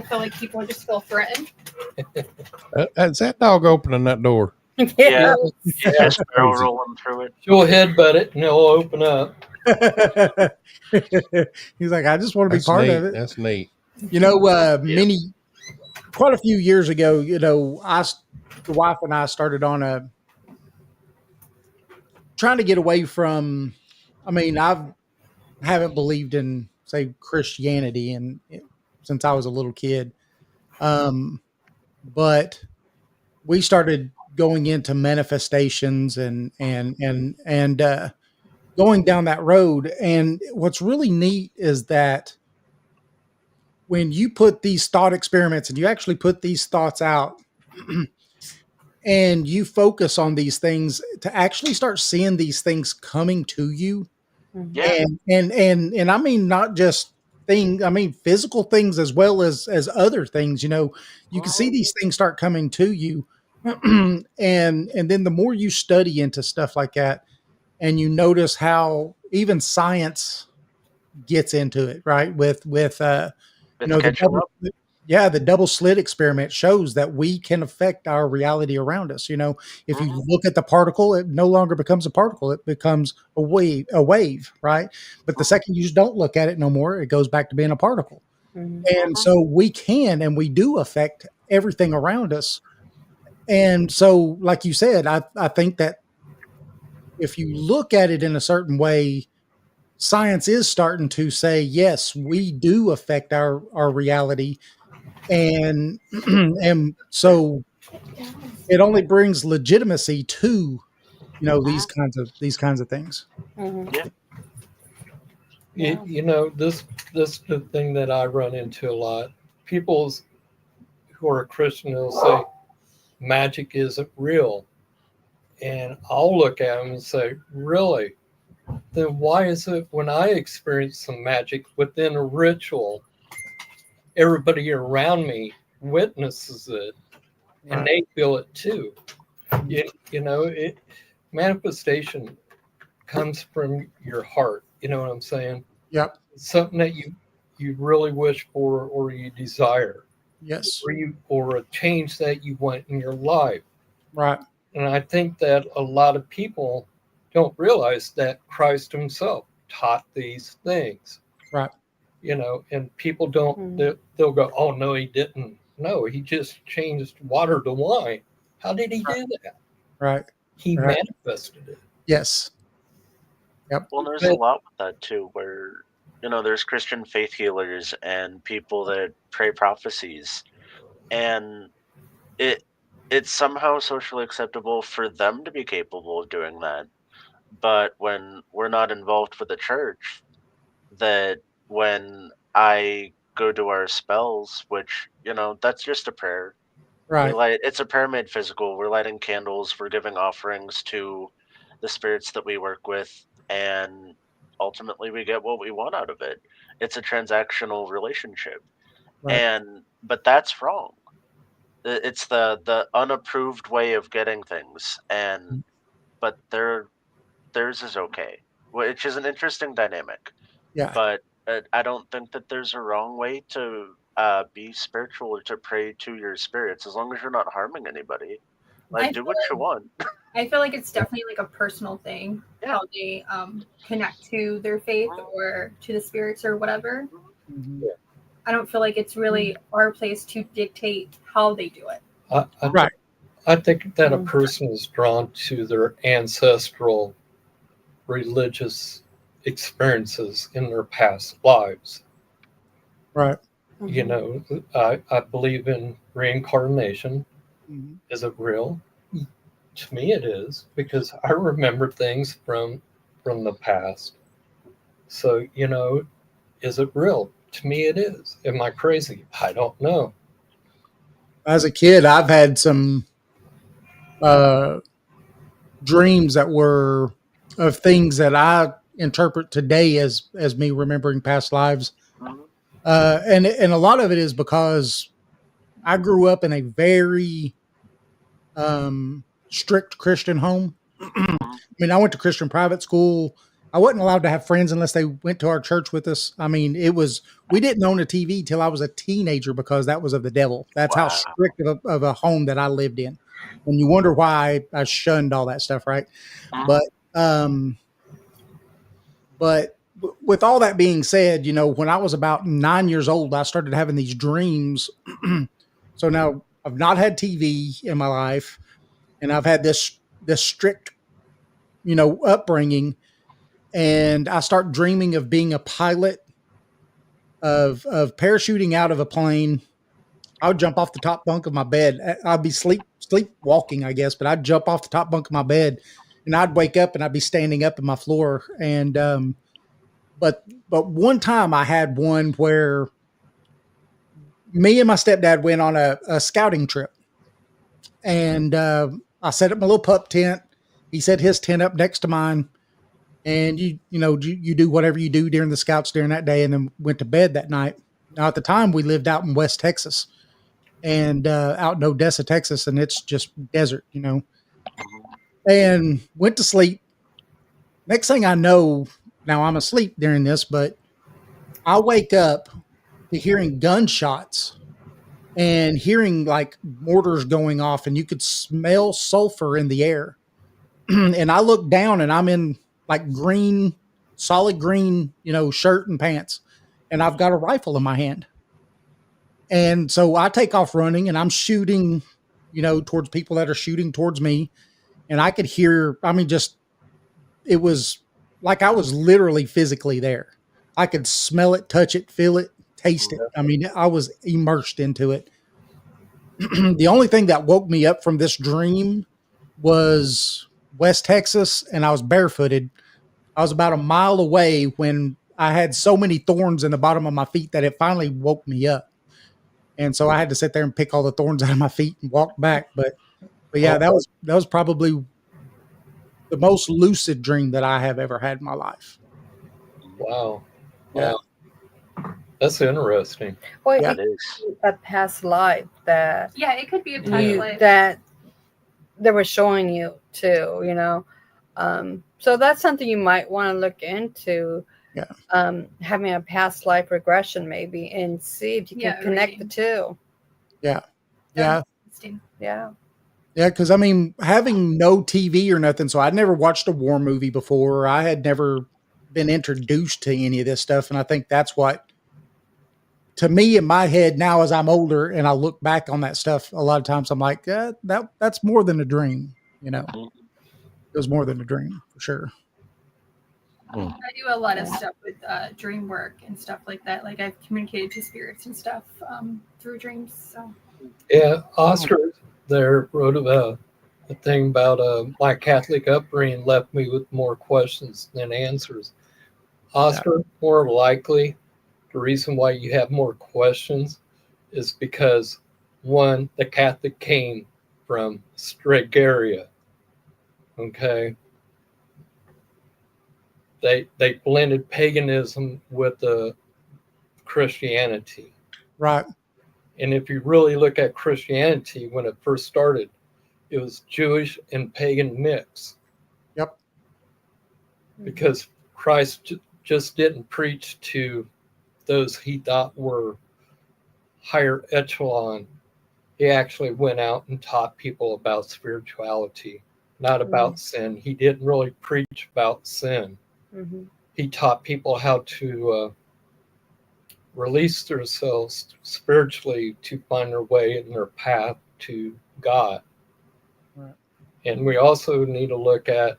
feel like people just feel threatened. Is that dog opening that door? Yeah, That's barrel crazy. rolling through it. She'll headbutt it and it'll open up. He's like, I just want to be That's part neat. of it. That's neat. You know, quite a few years ago, you know, the wife and I started on trying to get away from, I mean, haven't believed in, say, Christianity since I was a little kid. But we started going into manifestations and going down that road. And what's really neat is that when you put these thought experiments and you actually put these thoughts out and you focus on these things to actually start seeing these things coming to you. Yeah. And I mean, not just things, I mean, physical things as well as other things, you know, you can see these things start coming to you. and then the more you study into stuff like that, and you notice how even science gets into it, right? With you It's know, catching up. the double slit experiment shows that we can affect our reality around us. You know, if you look at the particle, it no longer becomes a particle; it becomes a wave, right? But the second you just don't look at it no more, it goes back to being a particle. And so we can and we do affect everything around us. And so, like you said, I think that if you look at it in a certain way, science is starting to say, yes, we do affect our reality. And and so it only brings legitimacy to, you know, these kinds of things. You know, this is the thing that I run into a lot. People who are Christian will say magic isn't real. And I'll look at them and say, really? Then why is it when I experience some magic within a ritual, everybody around me witnesses it and they feel it too? You know, manifestation comes from your heart. You know what I'm saying? Yep. It's something that you really wish for or you desire, Yes. or a change that you want in your life. Right. And I think that a lot of people don't realize that Christ himself taught these things. Right. And people don't, they'll go, oh, no, he didn't. No, he just changed water to wine. How did he do that? Right. He Right. manifested it. Yes. Yep. Well, there's a lot with that too, where there's Christian faith healers and people that pray prophecies, and it's somehow socially acceptable for them to be capable of doing that. But when we're not involved with the church, that when I go to our spells, which that's just a prayer. Right. It's a prayer made physical. We're lighting candles. We're giving offerings to the spirits that we work with, and ultimately we get what we want out of it. It's a transactional relationship, Right. but that's wrong. It's the unapproved way of getting things, but theirs is okay, which is an interesting dynamic. Yeah. But I don't think that there's a wrong way to be spiritual or to pray to your spirits, as long as you're not harming anybody. I Do feel what you want. I feel like it's definitely like a personal thing, how they connect to their faith or to the spirits or whatever. Mhm. I don't feel like it's really our place to dictate how they do it. Right. I think that a person is drawn to their ancestral religious experiences in their past lives. Right. I believe in reincarnation. Mhm. Is it real? To me, it is, because I remember things from the past. So, is it real? To me, it is. Am I crazy? I don't know. As a kid, I've had some dreams that were of things that I interpret today as me remembering past lives. Mhm. And a lot of it is because I grew up in a very strict Christian home. I mean, I went to Christian private school. I wasn't allowed to have friends unless they went to our church with us. I mean, we didn't own a TV till I was a teenager because that was of the devil. That's how Wow. strict of a home that I lived in. And you wonder why I shunned all that stuff, right? But with all that being said, when I was about 9 years old, I started having these dreams. So now I've not had TV in my life, and I've had this strict, upbringing, and I start dreaming of being a pilot, of parachuting out of a plane. I would jump off the top bunk of my bed. I'd be sleepwalking, I guess, but I'd jump off the top bunk of my bed, and I'd wake up and I'd be standing up in my floor. And but one time I had one where me and my stepdad went on a scouting trip, and I set up my little pup tent. He set his tent up next to mine, and you do whatever you do during the scouts during that day, and then went to bed that night. Now at the time we lived out in West Texas, and out in Odessa, Texas, and it's just desert, and went to sleep. Next thing I know, now I'm asleep during this, but I wake up to hearing gunshots and hearing like mortars going off, and you could smell sulfur in the air. And I look down and I'm in like solid green, shirt and pants, and I've got a rifle in my hand. And so I take off running, and I'm shooting, towards people that are shooting towards me. And I could hear, it was like I was literally physically there. I could smell it, touch it, feel it, taste it. I mean, I was immersed into it. The only thing that woke me up from this dream was West Texas, and I was barefooted. I was about a mile away when I had so many thorns in the bottom of my feet that it finally woke me up. And so I had to sit there and pick all the thorns out of my feet and walk back. But yeah, that was probably the most lucid dream that I have ever had in my life. Wow. Yeah. That's interesting. Well, Yeah. it is a past life that Yeah, it could be a past life. that they were showing you too, So that's something you might want to look into having a past life regression maybe, and see if you can connect the two. Yeah. Interesting. Yeah. Yeah, because I mean, having no TV or nothing, so I'd never watched a war movie before. I had never been introduced to any of this stuff, and I think that's what, to me, in my head now, as I'm older and I look back on that stuff, a lot of times I'm like, that's more than a dream. You know, it was more than a dream for sure. I do a lot of stuff with dream work and stuff like that. Like I've communicated to spirits and stuff through dreams. So Yeah, Oscar there wrote about a thing about my Catholic upbringing left me with more questions than answers. Oscar, more likely, the reason why you have more questions is because, one, the Catholic came from Stregaria. Okay. They blended paganism with Christianity. Right. And if you really look at Christianity when it first started, it was Jewish and pagan mix. Yep. Because Christ just didn't preach to those he thought were higher echelon. He actually went out and taught people about spirituality, not about sin. He didn't really preach about sin. He taught people how to release themselves spiritually to find their way in their path to God. Right. And we also need to look at,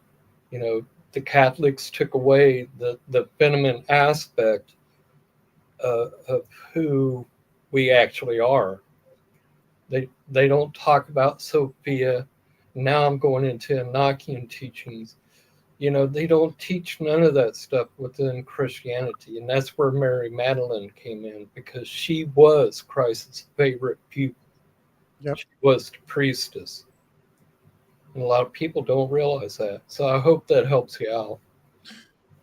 the Catholics took away the feminine aspect of who we actually are. They don't talk about Sophia. Now I'm going into Enochian teachings. They don't teach none of that stuff within Christianity. And that's where Mary Magdalene came in, because she was Christ's favorite pupil. Yep. She was the priestess. And a lot of people don't realize that. So I hope that helps you out.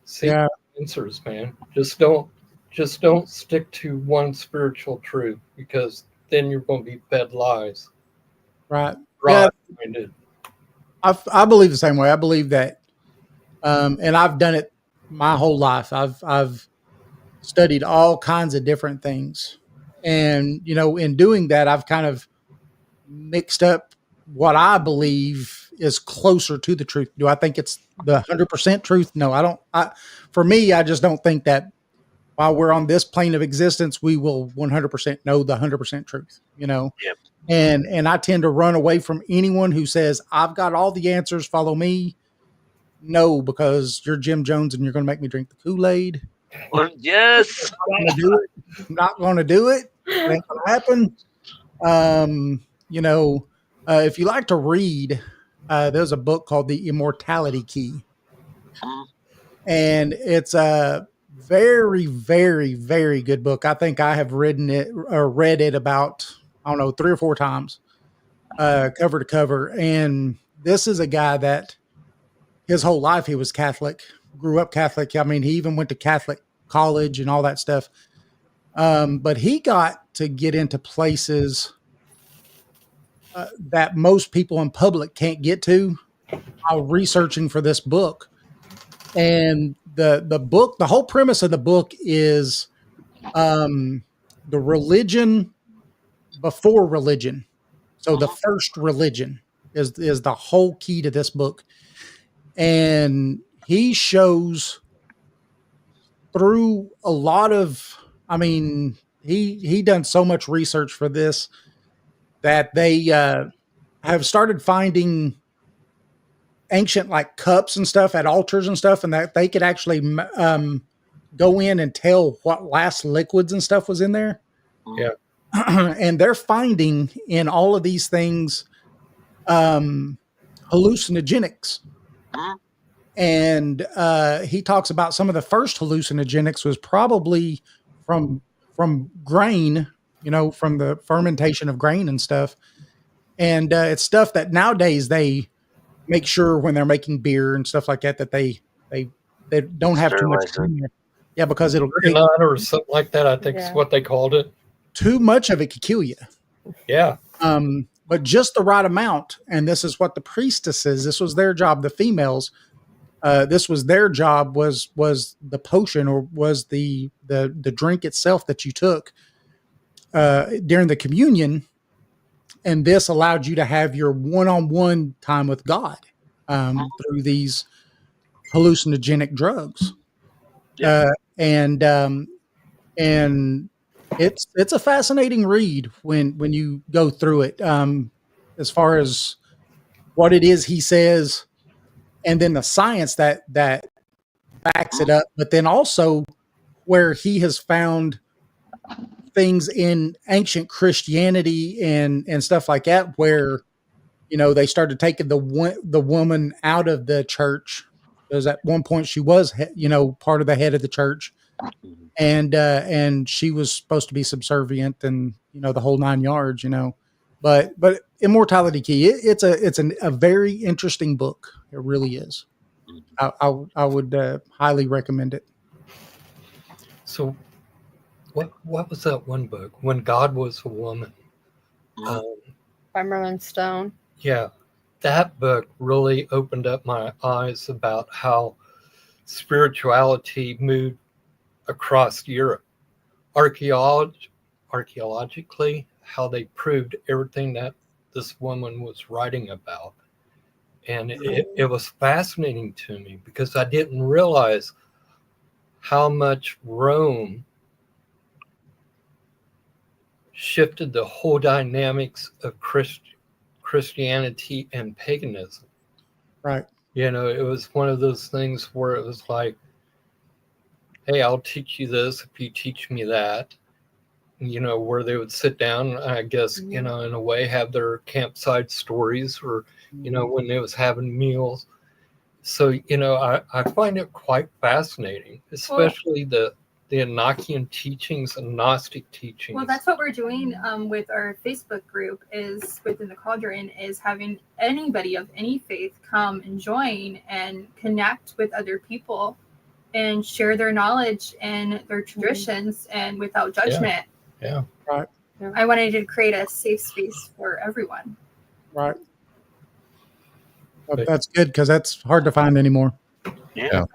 See answers, man. Just don't stick to one spiritual truth, because then you're going to be fed lies. Right. Right-minded. I believe the same way. I believe that, and I've done it my whole life. I've studied all kinds of different things, and in doing that, I've kind of mixed up what I believe is closer to the truth. Do I think it's the 100% truth? No, I don't. For me, I just don't think that while we're on this plane of existence, we will 100% know the 100% truth. Yep. And I tend to run away from anyone who says, I've got all the answers, follow me. No, because you're Jim Jones and you're going to make me drink the Kool-Aid. Yes. I'm not going to do it. It ain't going to happen. If you like to read, there's a book called The Immortality Key. And it's a very, very, very good book. I think I have read it about, 3 or 4 times, cover to cover. And this is a guy that his whole life he was Catholic, grew up Catholic. I mean, he even went to Catholic college and all that stuff. But he got to get into places that most people in public can't get to while researching for this book. And the book, the whole premise of the book is the religion before religion. So the first religion is the whole key to this book. And he shows through a lot of, he done so much research for this that they have started finding ancient like cups and stuff at altars and stuff, and that they could actually go in and tell what last liquids and stuff was in there. Yeah. And they're finding in all of these things hallucinogenics. And he talks about some of the first hallucinogenics was probably from grain, from the fermentation of grain and stuff. And it's stuff that nowadays they make sure when they're making beer and stuff like that, that they don't have too much. Yeah, because it'll or something like that. I think is what they called it. Too much of it could kill you. Yeah. But just the right amount. And this is what the priestesses, this was their job, the females, This was their job, was the potion, or was the drink itself that you took during the communion, and this allowed you to have your one-on-one time with God through these hallucinogenic drugs. Yeah. And it's a fascinating read when you go through it, as far as what it is he says, and then the science that backs it up, but then also where he has found things in ancient Christianity and stuff like that, where they started taking the woman out of the church, because at one point she was part of the head of the church, and she was supposed to be subservient, and the whole 9 yards, but Immortality Key, it's a very interesting book. It really is. I would highly recommend it. So what was that one book, When God Was a Woman? By Merlin Stone. Yeah, that book really opened up my eyes about how spirituality moved across Europe. Archaeologically, how they proved everything that this woman was writing about. And it was fascinating to me, because I didn't realize how much Rome shifted the whole dynamics of Christianity and paganism. Right. It was one of those things where it was like, hey, I'll teach you this if you teach me that. Where they would sit down, I guess, in a way, have their campsite stories, or, when they was having meals. So, I find it quite fascinating, especially the Enochian teachings and Gnostic teachings. Well, that's what we're doing with our Facebook group, is within the Cauldron, is having anybody of any faith come and join and connect with other people and share their knowledge and their traditions, and without judgment. Yeah. Right. I wanted to create a safe space for everyone. Right. Well, that's good, because that's hard to find anymore. Yeah.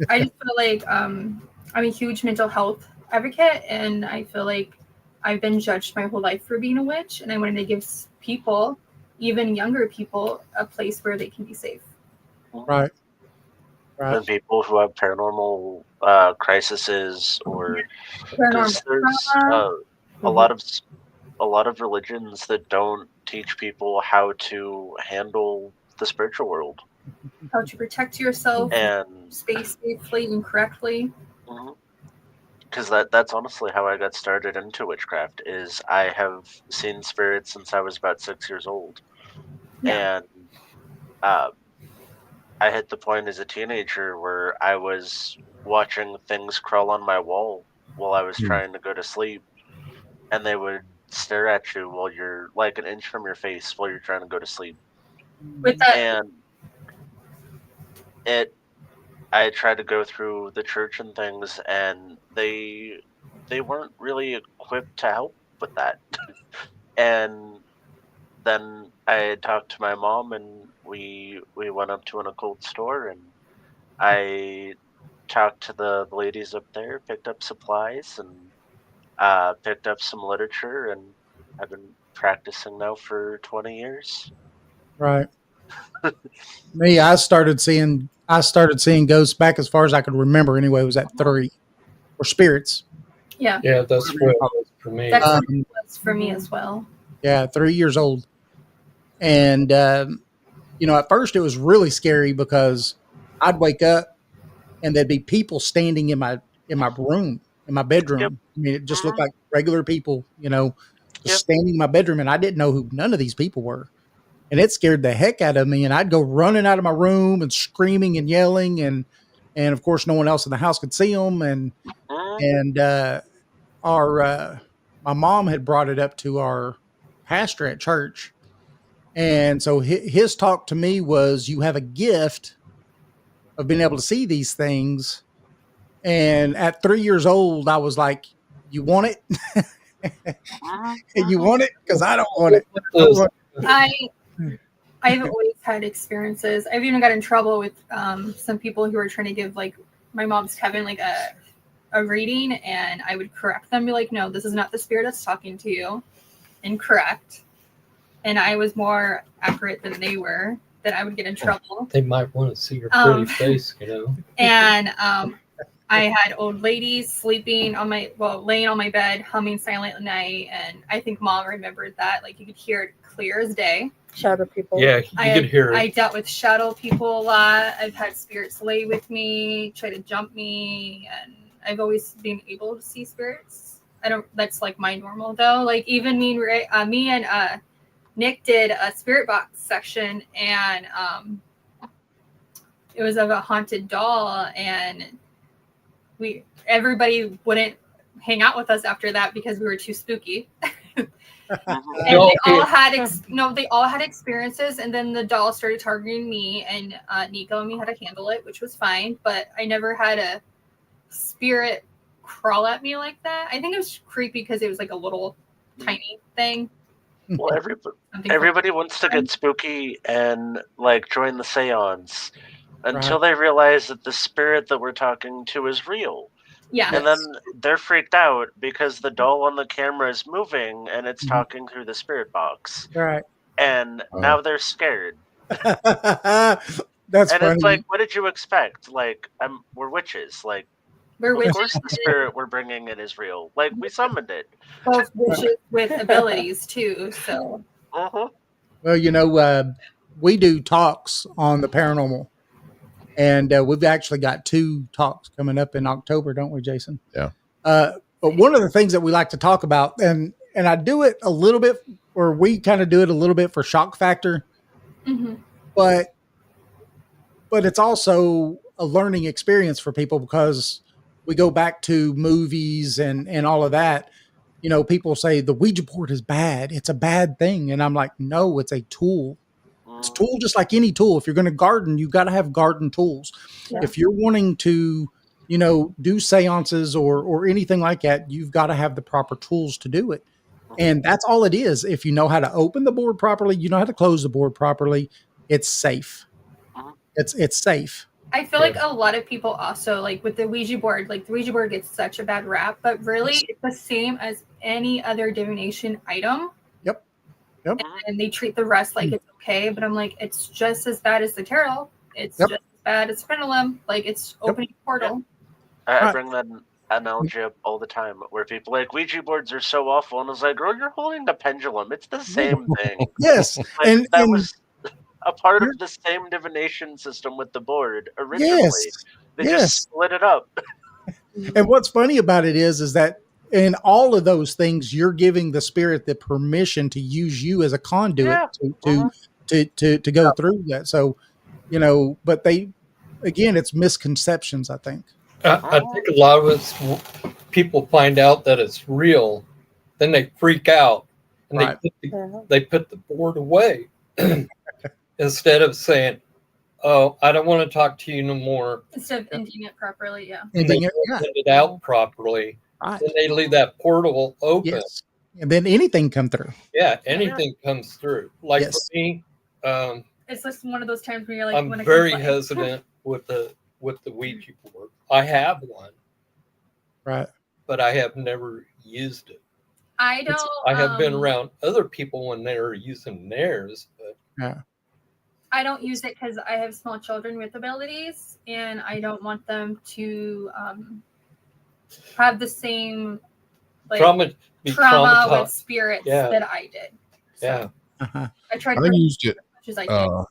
I just feel like I'm a huge mental health advocate, and I feel like I've been judged my whole life for being a witch, and I wanted to give people, even younger people, a place where they can be safe. Right. Right. And people who have paranormal crises, or Paranormal there's trauma. a lot of religions that don't teach people how to handle the spiritual world, How to protect yourself, and space safely and correctly. because that's honestly how I got started into witchcraft. Is I have seen spirits since I was about 6 years old, and I hit the point as a teenager where I was watching things crawl on my wall while I was trying to go to sleep, and they would stare at you while you're like an inch from your face while you're trying to go to sleep. With that, And I tried to go through the church and things, and they weren't really equipped to help with that. And then I talked to my mom, and we went up to an occult store, and I talked to the ladies up there, picked up supplies, and picked up some literature, and I've been practicing now for 20 years. Right. Me, I started seeing ghosts back as far as I could remember. Anyway, it was at 3, or spirits. yeah, Yeah, that's what it was for me. that's what it was for me as well. Yeah, 3 years old, and at first it was really scary, because I'd wake up and there'd be people standing in my room, in my bedroom. Yep. I mean, it just looked like regular people, just standing in my bedroom, and I didn't know who none of these people were. And it scared the heck out of me. And I'd go running out of my room and screaming and yelling. And of course, no one else in the house could see them. And my mom had brought it up to our pastor at church. And so his talk to me was, you have a gift of being able to see these things. And at 3 years old, I was like, you want it? You want it? Because I don't want it. I've always had experiences. I've even got in trouble with some people who were trying to give like my mom's Coven like a reading, and I would correct them, be like, no, this is not the spirit that's talking to you, incorrect. And I was more accurate than they were, then I would get in trouble. They might want to see your pretty face, you know. And I had old ladies sleeping on laying on my bed, humming Silent Night, and I think Mom remembered that. Like you could hear it clear as day. Shadow people. Yeah, you could hear it. I dealt with shadow people a lot. I've had spirits lay with me, try to jump me, and I've always been able to see spirits. That's like my normal though. Like even me and Nick did a spirit box section, and it was of a haunted doll, and everybody wouldn't hang out with us after that because we were too spooky. And they all had experiences, and then the doll started targeting me, and Nico and me had to handle it, which was fine, but I never had a spirit crawl at me like that. I think it was creepy because it was like a little tiny thing. Well, everybody wants to get spooky and like join the seance until they realize that the spirit that we're talking to is real. Yeah. And then they're freaked out because the doll on the camera is moving and it's talking through the spirit box. Right. And now they're scared. That's and funny. It's like, what did you expect? Like, we're witches. Like, we're of course the spirit we're bringing in is real. Like, we summoned it. Both witches with abilities too. So. Well, you know, we do talks on the paranormal. And we've actually got 2 talks coming up in October, don't we, Jason? Yeah. But one of the things that we like to talk about, and I do it a little bit, or we kind of do it a little bit for shock factor, but it's also a learning experience for people because we go back to movies and all of that. You know, people say the Ouija board is bad. It's a bad thing. And I'm like, no, it's a tool. It's a tool just like any tool. If you're going to garden, you've got to have garden tools. Yeah. If you're wanting to, you know, do seances or anything like that, you've got to have the proper tools to do it. And that's all it is. If you know how to open the board properly, you know how to close the board properly, it's safe. It's safe. I feel like a lot of people also, like with the Ouija board, like the Ouija board gets such a bad rap, but really it's the same as any other divination item. Yep. And they treat the rest like it's okay, but I'm like, it's just as bad as the tarot. It's just as bad as pendulum. Like it's opening a portal. I bring that analogy up all the time where people like Ouija boards are so awful, and I was like, girl, you're holding a pendulum. It's the same thing. Yes. Like, and that was a part of the same divination system with the board originally. Yes. They just split it up. And what's funny about it is that in all of those things, you're giving the spirit the permission to use you as a conduit to go through that. So, you know, but it's misconceptions, I think. I think a lot of us people find out that it's real, then they freak out and they put the board away instead of saying, "Oh, I don't want to talk to you no more." Instead of ending it properly, Ending it out properly. Right. Then they leave that portal open. Yes. And then anything come through. Yeah, anything comes through. Like for me, it's just one of those times where you're like, I'm very hesitant with the Ouija board. I have one, right? But I have never used it. I have been around other people when they were using theirs, but I don't use it because I have small children with abilities, and I don't want them to have the same trauma with spirits that I did. So I tried. I used it. As I did.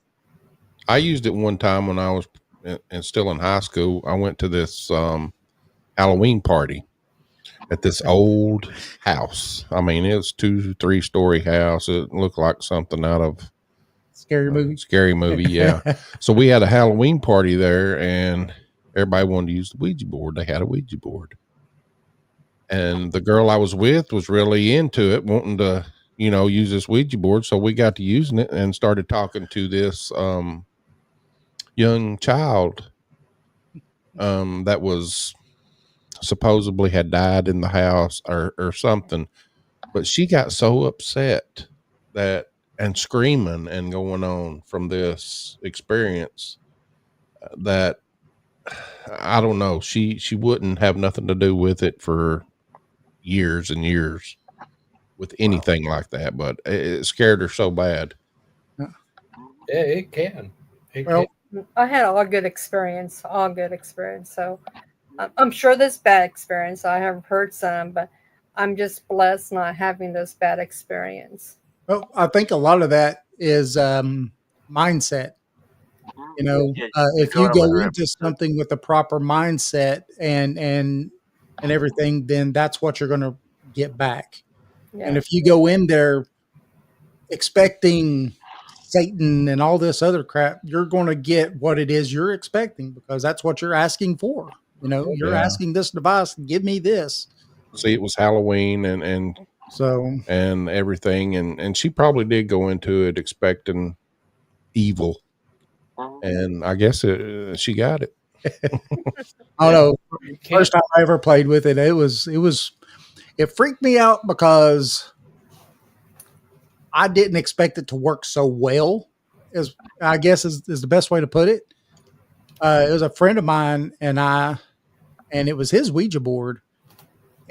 I used it one time when I was still in high school. I went to this Halloween party at this old house. I mean, it was 2-3 story house. It looked like something out of scary movie. Yeah. So we had a Halloween party there, and everybody wanted to use the Ouija board. They had a Ouija board. And the girl I was with was really into it, wanting to, you know, use this Ouija board. So we got to using it and started talking to this young child that was supposedly had died in the house or something. But she got so upset that and screaming and going on from this experience that I don't know. She wouldn't have nothing to do with it for years and years with anything like that, but it scared her so bad. Yeah, it can. Well, I had all good experience. So I'm sure there's bad experience. I have heard some, but I'm just blessed not having this bad experience. Well, I think a lot of that is mindset. You know, Yeah, if you're you going go with into it. something with the proper mindset and everything, then that's what you're going to get back. Yeah. And if you go in there expecting Satan and all this other crap, you're going to get what it is you're expecting because that's what you're asking for. You know, you're Yeah. asking this device, give me this. See, it was Halloween and So, everything, and she probably did go into it expecting evil, and I guess she got it. I don't know. You can't. First time I ever played with it, it freaked me out because I didn't expect it to work so well, as I guess is the best way to put it. It was a friend of mine and it was his Ouija board.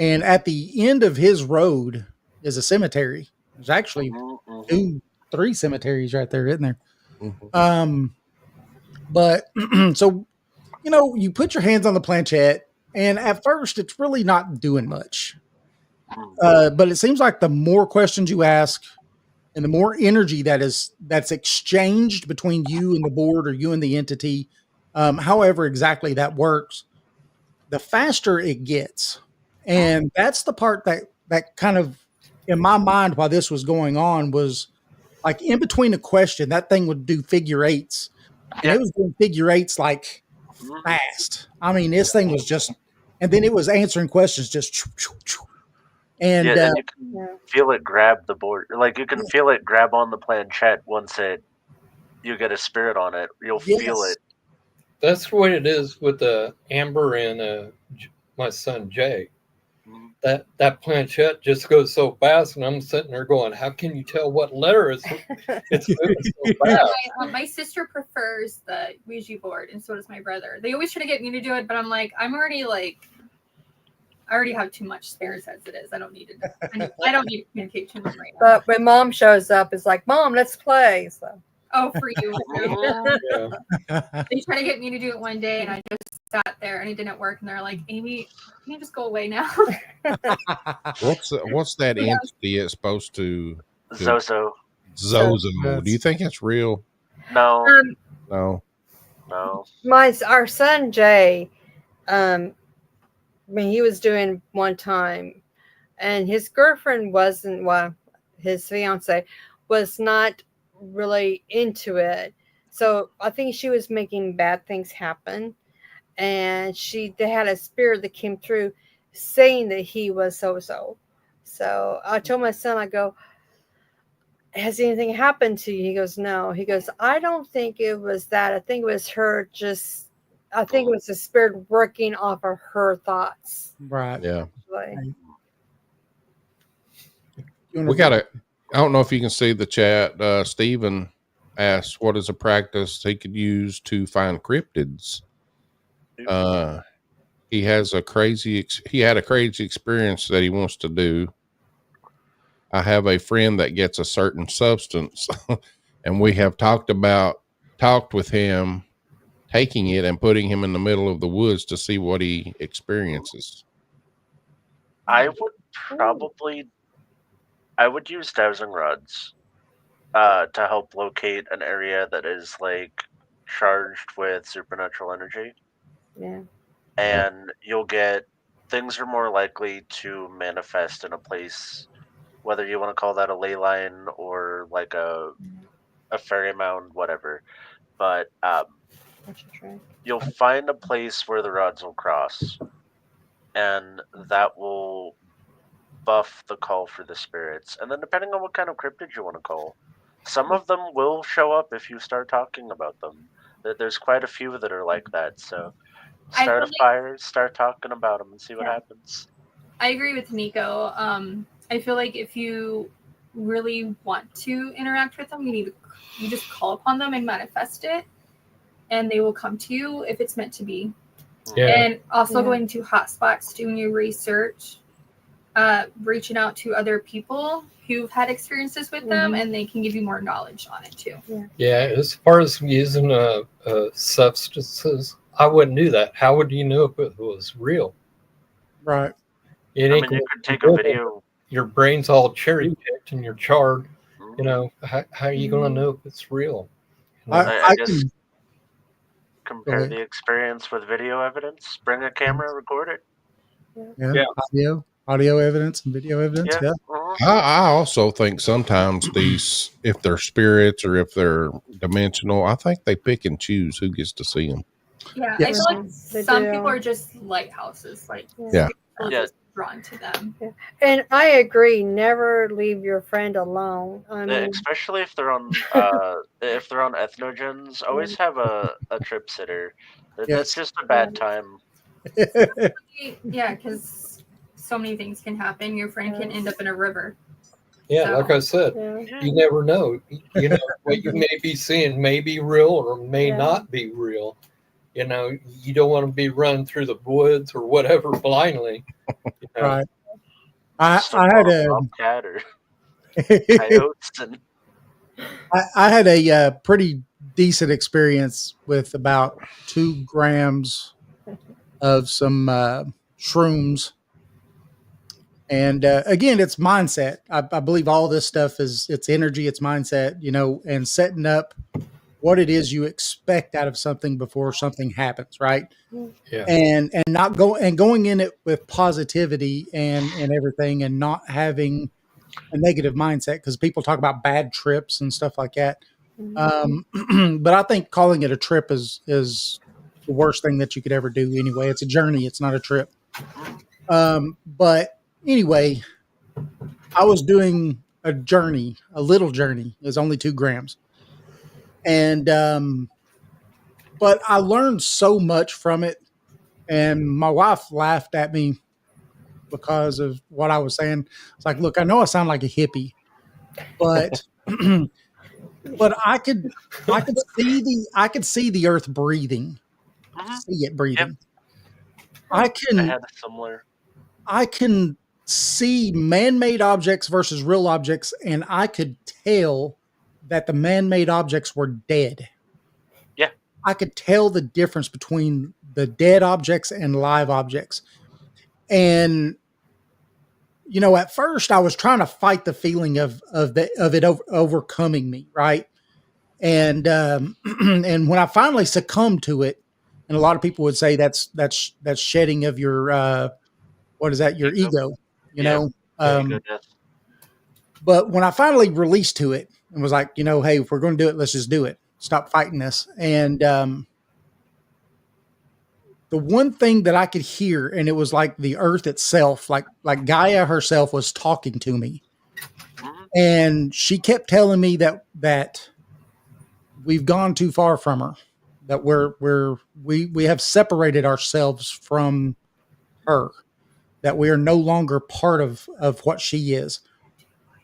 And at the end of his road is a cemetery. There's actually 3 cemeteries right there, isn't there? Mhm. But so, you know, you put your hands on the planchette and at first it's really not doing much. But it seems like the more questions you ask and the more energy that's exchanged between you and the board or you and the entity, however exactly that works, the faster it gets. And that's the part that kind of in my mind while this was going on was like in between a question, that thing would do figure eights. And it was doing figure eights like fast. I mean, this thing was just, and then it was answering questions just, and Yeah, and you can feel it grab the board. Like you can feel it grab on the planchette once you get a spirit on it. You'll feel it. That's the way it is with the Amber and my son Jay. That planchette just goes so fast, and I'm sitting there going, "How can you tell what letter it's moving so fast?" My sister prefers the Ouija board, and so does my brother. They always try to get me to do it, but I'm like, I already have too much spares as it is. I don't need it. I don't need to communicate to them right now. But when Mom shows up, it's like, Mom, let's play. So. Oh, for you. Yeah. They tried to get me to do it one day, and I just sat there, and it didn't work. And they're like, Amy, can you just go away now? What's that entity it's supposed to? Zozo. Zozo. Do you think it's real? No. No. No. Our son Jay, when he was doing one time, and his girlfriend wasn't, well, his fiance was not really into it. So I think she was making bad things happen. And they had a spirit that came through saying that he was so. So I told my son, I go, has anything happened to you? He goes, no. He goes, I don't think it was that. I think it was her I think it was the spirit working off of her thoughts. Right. Yeah. Like, We got to, I don't know if you can see the chat. Stephen asked, what is a practice he could use to find cryptids? He had a crazy experience that he wants to do. I have a friend that gets a certain substance and we have talked with him taking it and putting him in the middle of the woods to see what he experiences. I would use dowsing rods to help locate an area that is like charged with supernatural energy. yeah. And you'll get things are more likely to manifest in a place, whether you want to call that a ley line or like a fairy mound, whatever. But you'll find a place where the rods will cross, and that will buff the call for the spirits. And then depending on what kind of cryptid you want to call, some of them will show up if you start talking about them. There's quite a few that are like that, so start a fire, start talking about them and see what happens. I agree with Nico. I feel like if you really want to interact with them, you just call upon them and manifest it, and they will come to you if it's meant to be. Yeah. And also going to hotspots, doing your research, reaching out to other people who've had experiences with them, and they can give you more knowledge on it too. Yeah, as far as using substances, I wouldn't do that. How would you know if it was real? Right. It I ain't mean, you gonna could take be a real. video. Your brain's all cherry picked and you're charred. Mhm. You know, how are you going to know if it's real? You know? I guess can compare ahead. the experience with video evidence. Bring a camera, record it. Yeah. Audio evidence and video evidence. Yeah. Mhm. I also think sometimes these, if they're spirits or if they're dimensional, I think they pick and choose who gets to see them. Yeah, I Yes. feel like They some do. people are just lighthouses, like Yeah. people are Yeah. just drawn to them. And I agree. Never leave your friend alone. I mean, Especially if they're on ethnogens, always have a trip sitter. It's Yes. just a bad time. Yeah, because so many things can happen. Your friend can end up in a river. Yeah, So- like I said, yeah. you never know. You know, what you may be seeing may be real or may Yeah. not be real. You know, you don't want to be running through the woods or whatever blindly. You know? Right. I Stumble had on a bobcat or coyotes and I had a pretty decent experience with about 2 grams of some shrooms. And again, it's mindset. I believe all this stuff it's energy, it's mindset, and setting up what it is you expect out of something before something happens, right? Yeah. And going in it with positivity and everything, and not having a negative mindset, because people talk about bad trips and stuff like that. But I think calling it a trip is the worst thing that you could ever do anyway. It's a journey, it's not a trip. But anyway, I was doing a little journey. It was only 2 grams. And but I learned so much from it. And my wife laughed at me because of what I was saying. It's like, look, I know I sound like a hippie, but but I could see the earth breathing. See it breathing. I I can had a similar. see man-made objects versus real objects, and I could tell that the man-made objects were dead. Yeah. I could tell the difference between the dead objects and live objects. And at first I was trying to fight the feeling of it overcoming me, right? And and when I finally succumbed to it, and a lot of people would say that's shedding of your what is that? Your ego, you Yeah. know. Ego death. But when I finally released to it and was like, hey, if we're going to do it, let's just do it. Stop fighting this. And the one thing that I could hear, and it was like the earth itself, like Gaia herself was talking to me. And she kept telling me that we've gone too far from her, that we have separated ourselves from her, that we are no longer part of what she is.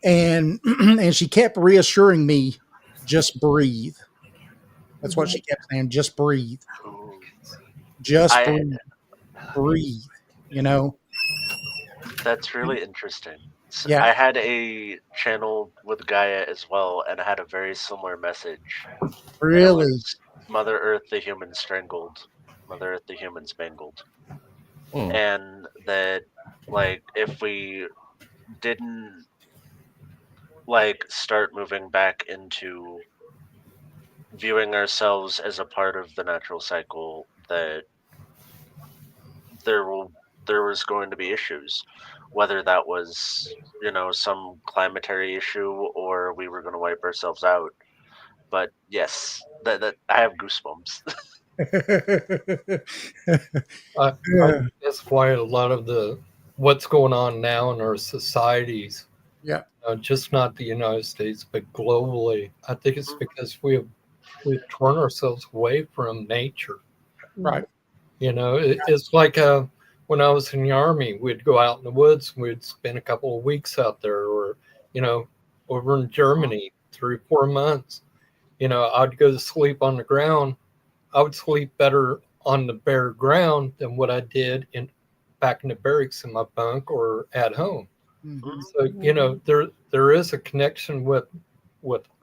And and she kept reassuring me, just breathe. That's what she kept saying, just breathe. Just breathe, That's really interesting. Yeah. I had a channel with Gaia as well, and I had a very similar message. Really? Mother Earth, the humans strangled. Mother Earth, the humans mangled. Hmm. And that, if we didn't, start moving back into viewing ourselves as a part of the natural cycle, that there was going to be issues, whether that was some climatary issue or we were going to wipe ourselves out. But yes, that I have goosebumps. I think that's why a lot of what's going on now in our societies, Yeah. just not the United States, but globally, I think it's because we've torn ourselves away from nature. Right. It's like when I was in the Army, we'd go out in the woods and we'd spend a couple of weeks out there, or over in Germany, 3 or 4 months. I'd go to sleep on the ground. I would sleep better on the bare ground than what I did back in the barracks in my bunk or at home. Mhm. So there is a connection with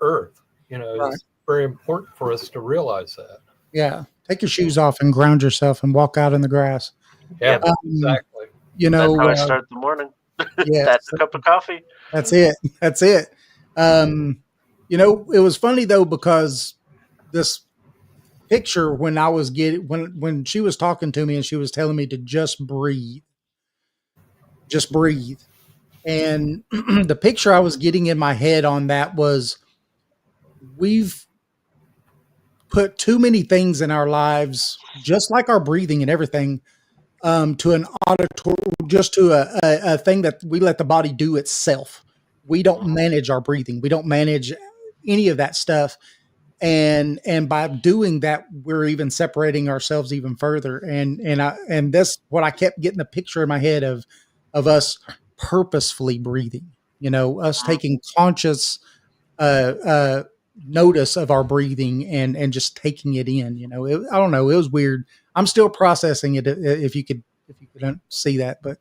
Earth. Right. It's very important for us to realize that. Yeah. Take your shoes off and ground yourself and walk out in the grass. Yeah, Yep. exactly. That's how I start the morning. Yes. That's a cup of coffee. That's it. That's it. It was funny though, because this picture, when I was when she was talking to me and she was telling me to just breathe. And the picture I was getting in my head on that was, we've put too many things in our lives, just like our breathing and everything, to an auditory, just to a thing that we let the body do itself. We don't manage our breathing. We don't manage any of that stuff. And by doing that, we're even separating ourselves even further. And that's what I kept getting the picture in my head of us purposefully breathing, us taking conscious notice of our breathing and just taking it in. I don't know. It was weird. I'm still processing it. If you could see that, but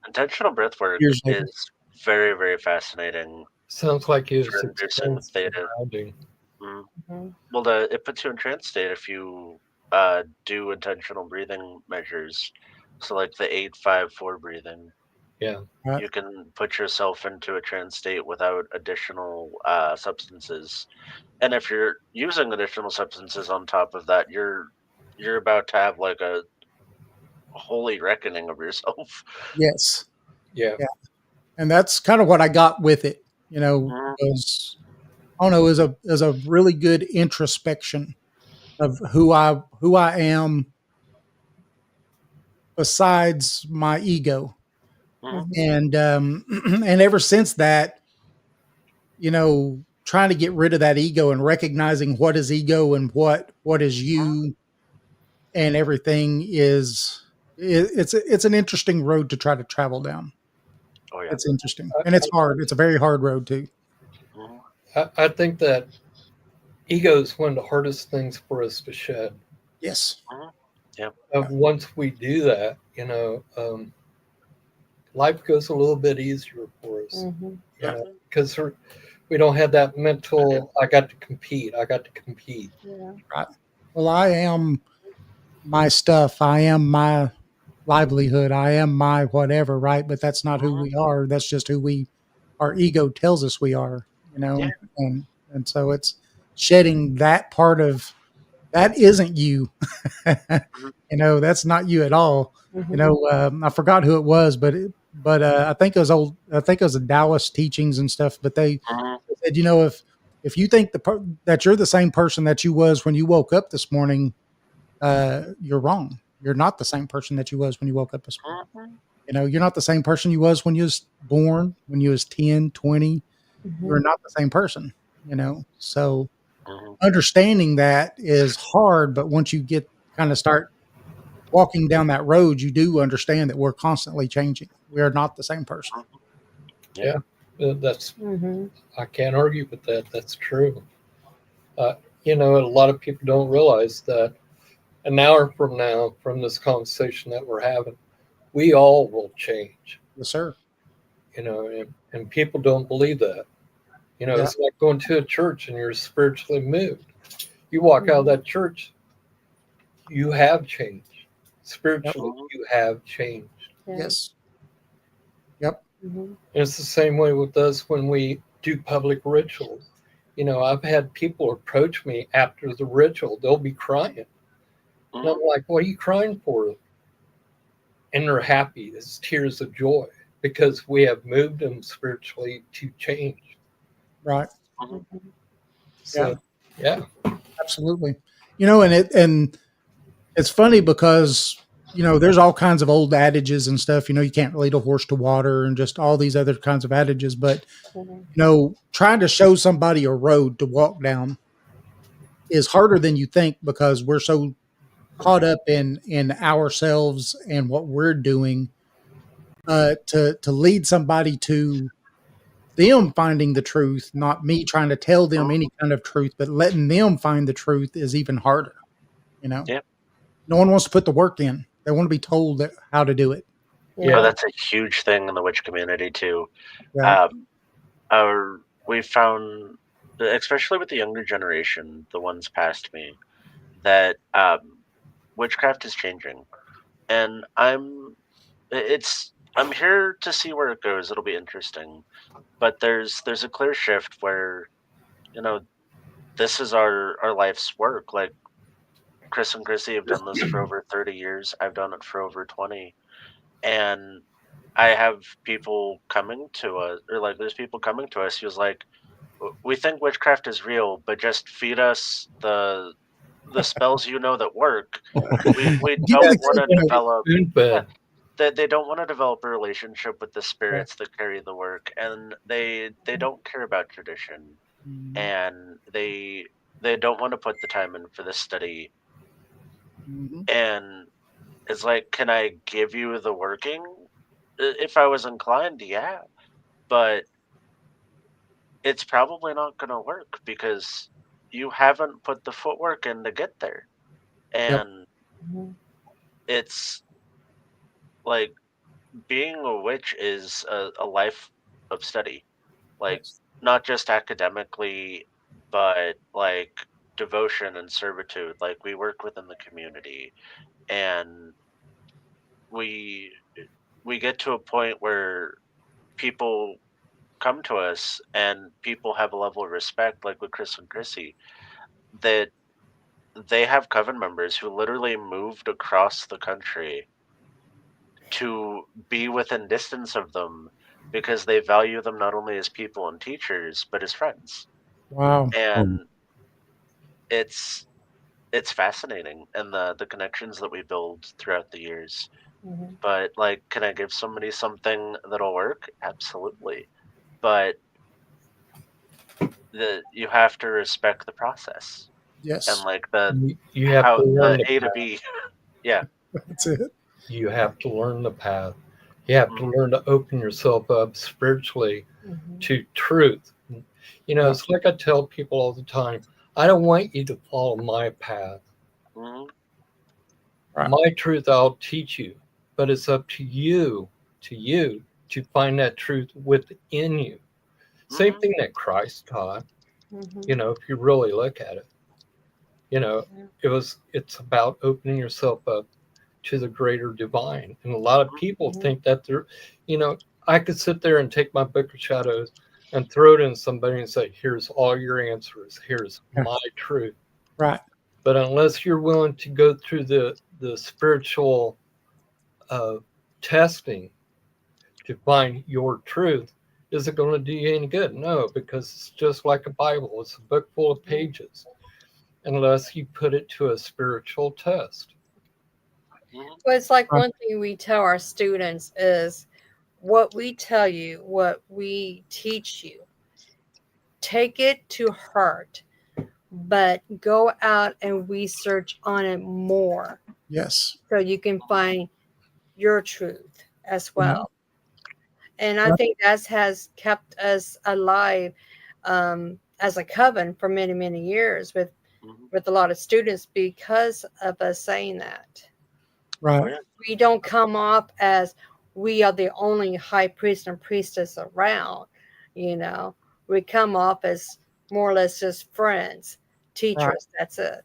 Intentional breath work Years later. is very, very fascinating. Sounds like it's For inducing theta. Well, it puts you in trance state if you do intentional breathing measures. So, like the 8-5-4 breathing. Yeah. Right. You can put yourself into a trance state without additional substances. And if you're using additional substances on top of that, you're about to have like a holy reckoning of yourself. Yes. Yeah. And that's kind of what I got with it, was, I don't know, is a really good introspection of who I am besides my ego. And and ever since that, trying to get rid of that ego and recognizing what is ego and what is you and everything it's an interesting road to try to travel down. Oh yeah. It's interesting. And it's hard. It's a very hard road too. I think that ego is one of the hardest things for us to shed. Yes. Once we do that, life goes a little bit easier for us. Because we don't have that mental, I got to compete. Yeah. Right. Well, I am my stuff. I am my livelihood. I am my whatever, right? But that's not who we are. That's just who our ego tells us we are, and so it's shedding that part of that isn't you. That's not you at all. I forgot who it was, but I think it was the Taoist teachings and stuff. But they said, if you think that you're the same person that you was when you woke up this morning, you're wrong. You're not the same person that you was when you woke up this morning. You're not the same person you was when you was born, when you was 10, 20. You're not the same person, So understanding that is hard, but once you start walking down that road, you do understand that we're constantly changing. We are not the same person. Yeah, that's I can't argue with that. That's true. A lot of people don't realize that an hour from now, from this conversation that we're having, we all will change. Yes, sir. And people don't believe that. It's like going to a church and you're spiritually moved. You walk out of that church, you have changed. Spiritually, you have changed. Yes. Yep. And it's the same way with us when we do public rituals. I've had people approach me after the ritual. They'll be crying. And I'm like, what are you crying for? And they're happy. It's tears of joy because we have moved them spiritually to change. Right. So, yeah. Absolutely. And it's funny because, there's all kinds of old adages and stuff, you can't lead a horse to water and just all these other kinds of adages. But, trying to show somebody a road to walk down is harder than you think because we're so caught up in ourselves and what we're doing, to lead somebody to them finding the truth, not me trying to tell them any kind of truth, but letting them find the truth is even harder. You know, Yep. no one wants to put the work in. They want to be told how to do it. Oh, that's a huge thing in the witch community too. Right. We found, especially with the younger generation, the ones past me, that witchcraft is changing, and I'm here to see where it goes. It'll be interesting, but there's a clear shift where, you know, this is our life's work. Like Chris and Chrissy have done this for over 30 years. I've done it for over 20, and I have people coming to us, or like there's people coming to us who's like, we think witchcraft is real, but just feed us the spells that work. We don't want to develop. They don't want to develop a relationship with the spirits that carry the work, and they don't care about tradition, and they don't want to put the time in for this study. And it's like, can I give you the working? If I was inclined, yeah, but it's probably not going to work because you haven't put the footwork in to get there. And it's like being a witch is a life of study, like not just academically, but like devotion and servitude. Like we work within the community, and we get to a point where people come to us and people have a level of respect, like with Chris and Chrissy, that they have coven members who literally moved across the country to be within distance of them because they value them not only as people and teachers, but as friends. Wow. And it's fascinating, and the connections that we build throughout the years. But like, can I give somebody something that'll work? Absolutely. But you have to respect the process. Yes. And like you have to learn the A to B. Yeah. That's it. You have to learn the path. You have to learn to open yourself up spiritually to truth. It's like I tell people all the time, I don't want you to follow my path. Right. My truth I'll teach you, but it's up to you to find that truth within you. Same thing that Christ taught. If you really look at it, it's about opening yourself up to the greater divine. And a lot of people think that I could sit there and take my book of shadows and throw it in somebody and say, here's all your answers. Here's my truth. Right. But unless you're willing to go through the spiritual testing to find your truth, is it going to do you any good? No, because it's just like a Bible. It's a book full of pages, unless you put it to a spiritual test. Well, it's like one thing we tell our students is what we tell you, what we teach you, take it to heart, but go out and research on it more. Yes. So you can find your truth as well. And I think that has kept us alive as a coven for many, many years with a lot of students because of us saying that. Right. We don't come off as we are the only high priest and priestess around. We come off as more or less just friends, teachers. Right. That's it.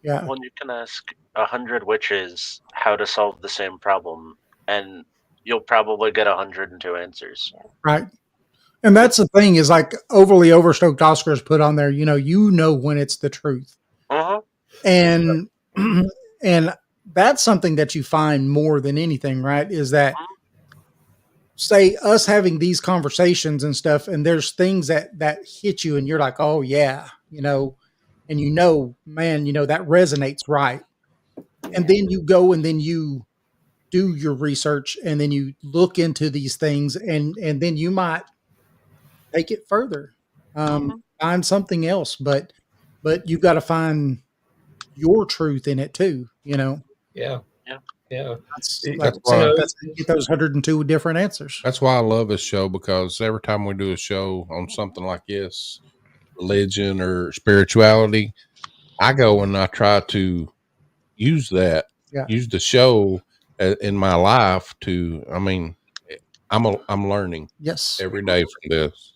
Yeah. Well, you can ask 100 witches how to solve the same problem, and you'll probably get 102 answers. Right. And that's the thing is like overly overstoked Oscars put on there, when it's the truth. And and that's something that you find more than anything, right? Is that say us having these conversations and stuff, and there's things that hit you and you're like, oh yeah, and man, that resonates, right? And then you go and then you do your research and then you look into these things and then you might take it further, find something else, but you've got to find your truth in it too, Yeah. Yeah. That's It- like That's I said, why- that's how you get those 102 different answers. That's why I love this show, because every time we do a show on something like this, religion or spirituality, I go and I try to use that, Yeah. use the show in my life to, I mean, I'm learning Yes. every day from this.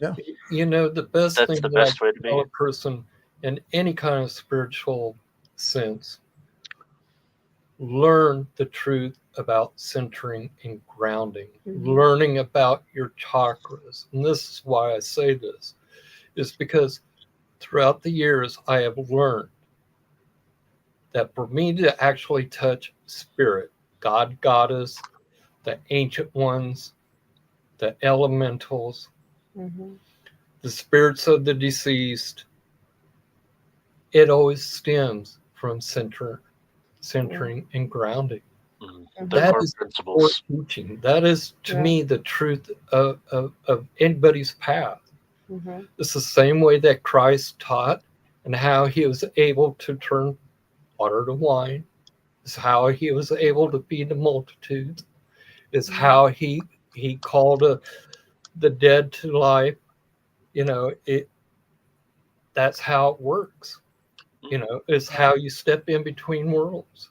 You know, the best That's thing the that I best way to tell be. a person in any kind of spiritual sense, learn the truth about centering and grounding, learning about your chakras. And this is why I say this, is because throughout the years, I have learned that for me to actually touch spirit, God, goddess, the ancient ones, the elementals, the spirits of the deceased, it always stems from centering and grounding. The That core is core principles. teaching. That is, to me, the truth of anybody's path. It's the same way that Christ taught, and how he was able to turn water to wine. It's how he was able to feed the multitudes. It's how he called the dead to life. You know, that's how it works. You know, it's how you step in between worlds.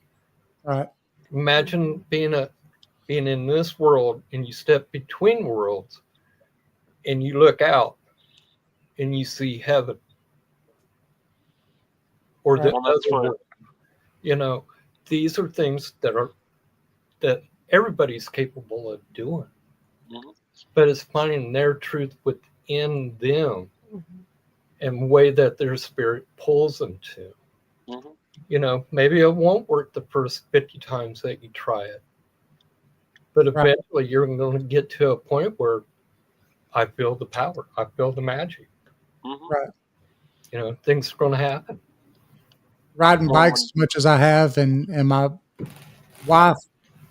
Right. Imagine being in this world and you step between worlds and you look out and you see heaven or the Well, that's other what world. You know, these are things that everybody's capable of doing. But it's finding their truth within them and way that their spirit pulls them to. You know, maybe it won't work the first 50 times that you try it, but eventually you're going to get to a point where I feel the power, I feel the magic. Right. You know, things are going to happen. Riding bikes as much as I have, and my wife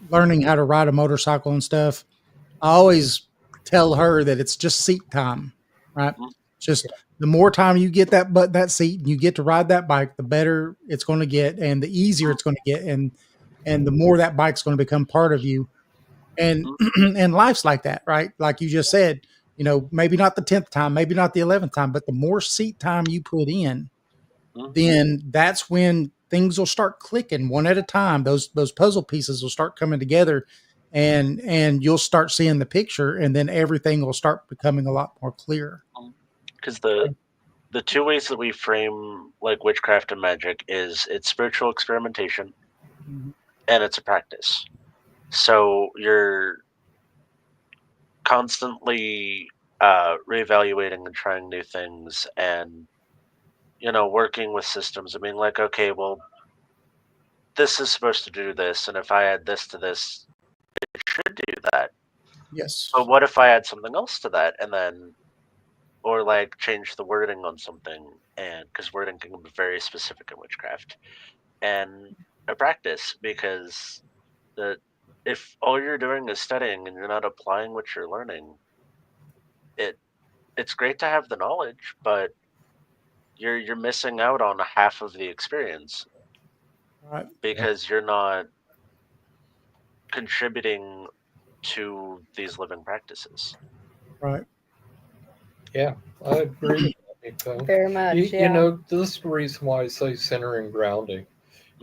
learning how to ride a motorcycle and stuff, I always tell her that it's just seat time, right? Just the more time you get that seat and you get to ride that bike, the better it's going to get, and the easier it's going to get, and the more that bike's going to become part of you. And and life's like that, right? Like you just said, you know, maybe not the 10th time, maybe not the 11th time, but the more seat time you put in, then that's when things will start clicking one at a time. Those puzzle pieces will start coming together, and you'll start seeing the picture, and then everything will start becoming a lot more clear. Because the two ways that we frame like witchcraft and magic is it's spiritual experimentation and it's a practice. So you're constantly reevaluating and trying new things, and you know, working with systems. I mean, like, okay, well, this is supposed to do this, and if I add this to this, it should do that. Yes. But what if I add something else to that, and then, or like change the wording on something, and because wording can be very specific in witchcraft, and a practice, because if all you're doing is studying and you're not applying what you're learning, it's great to have the knowledge, but you're missing out on half of the experience Right. because you're not contributing to these living practices. Right. Yeah, I agree with that, Nico. Very much. You know, this is the reason why I say centering and grounding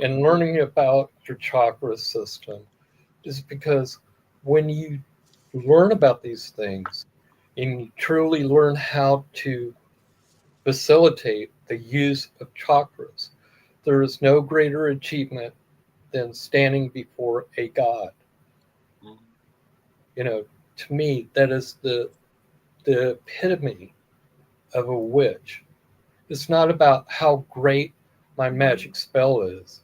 and learning about your chakra system is because when you learn about these things and you truly learn how to facilitate the use of chakras, there is no greater achievement than standing before a god. You know, to me, that is the epitome of a witch. It's not about how great my magic spell is,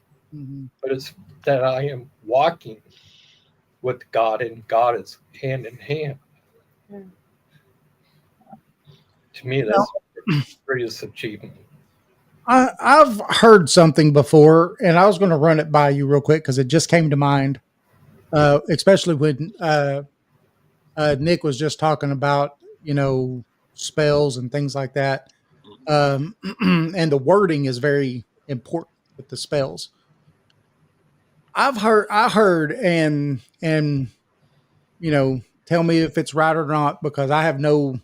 but it's that I am walking with God and Goddess hand in hand. To me, that's the greatest achievement. I've heard something before, and I was going to run it by you real quick because it just came to mind, especially when Nick was just talking about, you know, spells and things like that. And the wording is very important with the spells. I heard, and tell me if it's right or not, because I have no,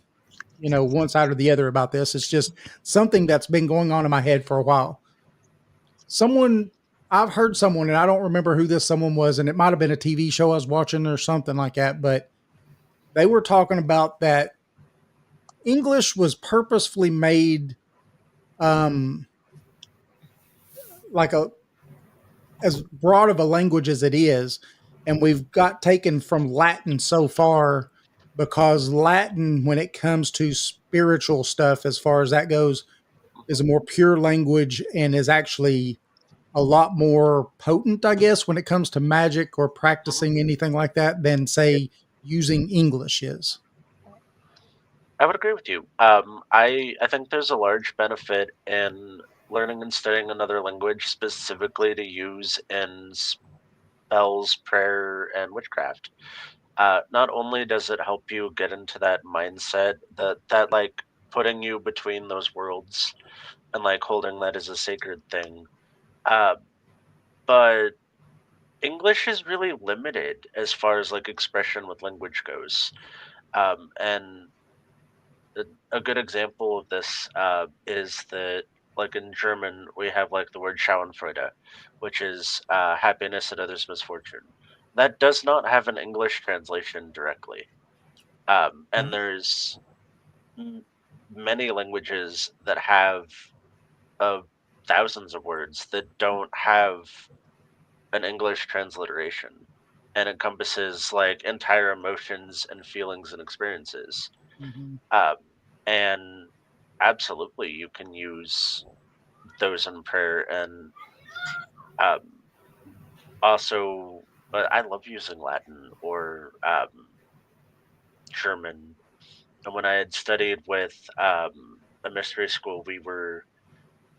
one side or the other about this. It's just something that's been going on in my head for a while. I've heard someone, and I don't remember who this someone was, and it might have been a TV show I was watching or something like that, but they were talking about that English was purposefully made, like as broad of a language as it is, and we've got taken from Latin so far, because Latin, when it comes to spiritual stuff, as far as that goes, is a more pure language and is actually a lot more potent, I guess, when it comes to magic or practicing anything like that than, say, using English is. I would agree with you. I think there's a large benefit in learning and studying another language specifically to use in spells, prayer, and witchcraft. Not only does it help you get into that mindset, that like putting you between those worlds and like holding that as a sacred thing, uh, but English is really limited as far as like expression with language goes. And a good example of this is that like in German we have like the word Schadenfreude, which is happiness at others' misfortune. That does not have an English translation directly. And there's m- many languages that have uh, thousands of words that don't have an English transliteration and encompasses like entire emotions and feelings and experiences. Mm-hmm. Um, and absolutely, you can use those in prayer. And um, also, I love using Latin or German. And when I had studied with a mystery school, we were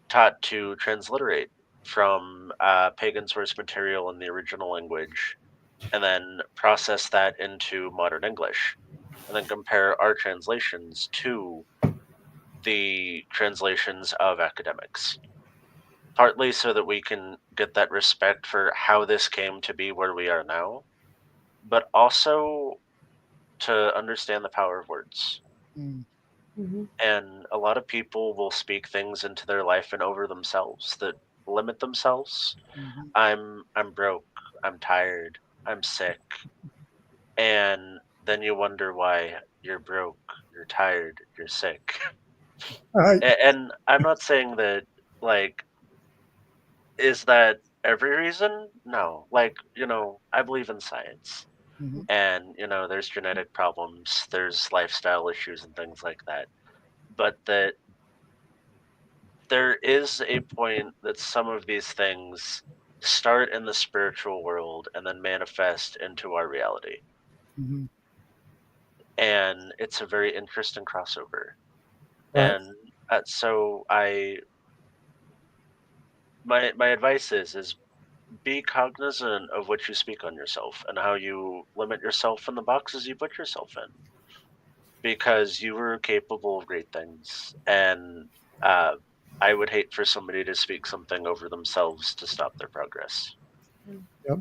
taught to transliterate from pagan source material in the original language and then process that into modern English and then compare our translations to the translations of academics. Partly so that we can get that respect for how this came to be where we are now, but also to understand the power of words. Mm-hmm. And a lot of people will speak things into their life and over themselves that limit themselves. Mm-hmm. I'm broke, I'm tired, I'm sick. And then you wonder why you're broke, you're tired, you're sick. And I'm not saying that like is that every reason? No. Like, I believe in science. Mm-hmm. And, there's genetic problems, there's lifestyle issues and things like that. But that there is a point that some of these things start in the spiritual world and then manifest into our reality. Mm-hmm. And it's a very interesting crossover. Right. And so my advice is be cognizant of what you speak on yourself and how you limit yourself in the boxes you put yourself in, because you are capable of great things. And I would hate for somebody to speak something over themselves to stop their progress. Yep.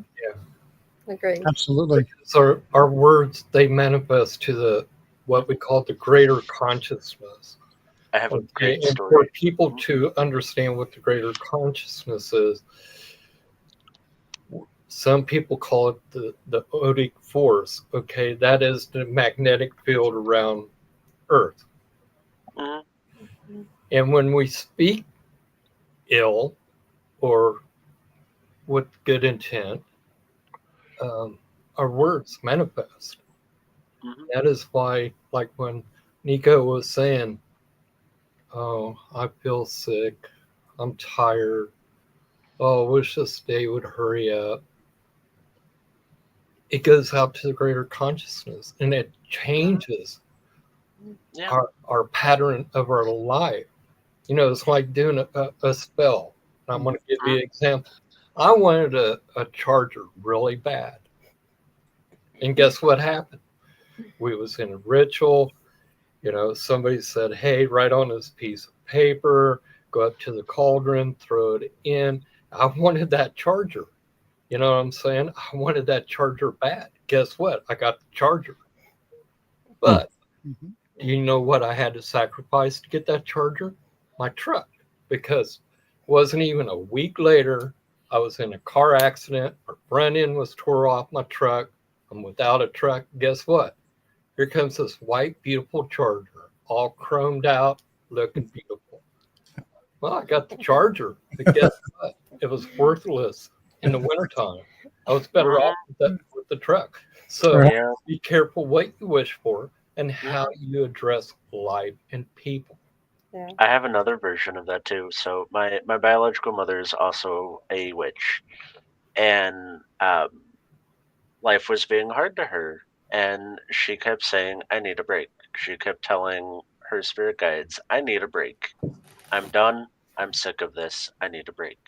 Agree. Absolutely. So our words, they manifest to what we call the greater consciousness. I have a great And story. for people to understand what the greater consciousness is, some people call it the odic force. Okay, that is the magnetic field around Earth. Mm-hmm. And when we speak ill or with good intent, our words manifest. Mm-hmm. That is why, like when Nico was saying, "Oh, I feel sick. I'm tired. Oh, I wish this day would hurry up." It goes out to the greater consciousness and it changes our pattern of our life. It's like doing a spell. I'm going to give you an example. I wanted a charger really bad. And guess what happened? We was in a ritual. Somebody said, hey, write on this piece of paper, go up to the cauldron, throw it in. I wanted that charger. You know what I'm saying? I wanted that charger bad. Guess what? I got the charger. But Mm-hmm. you know what I had to sacrifice to get that charger? My truck. Because it wasn't even a week later, I was in a car accident. My front end was tore off my truck. I'm without a truck. Guess what? Here comes this white, beautiful charger, all chromed out, looking beautiful. Well, I got the charger, but guess what? It was worthless in the wintertime. I was better off with the truck. So Yeah. be careful what you wish for and how you address life and people. Yeah. I have another version of that too. So my biological mother is also a witch, and life was being hard to her, and she kept saying, "I need a break." She kept telling her spirit guides, "I need a break. I'm done. I'm sick of this. I need a break."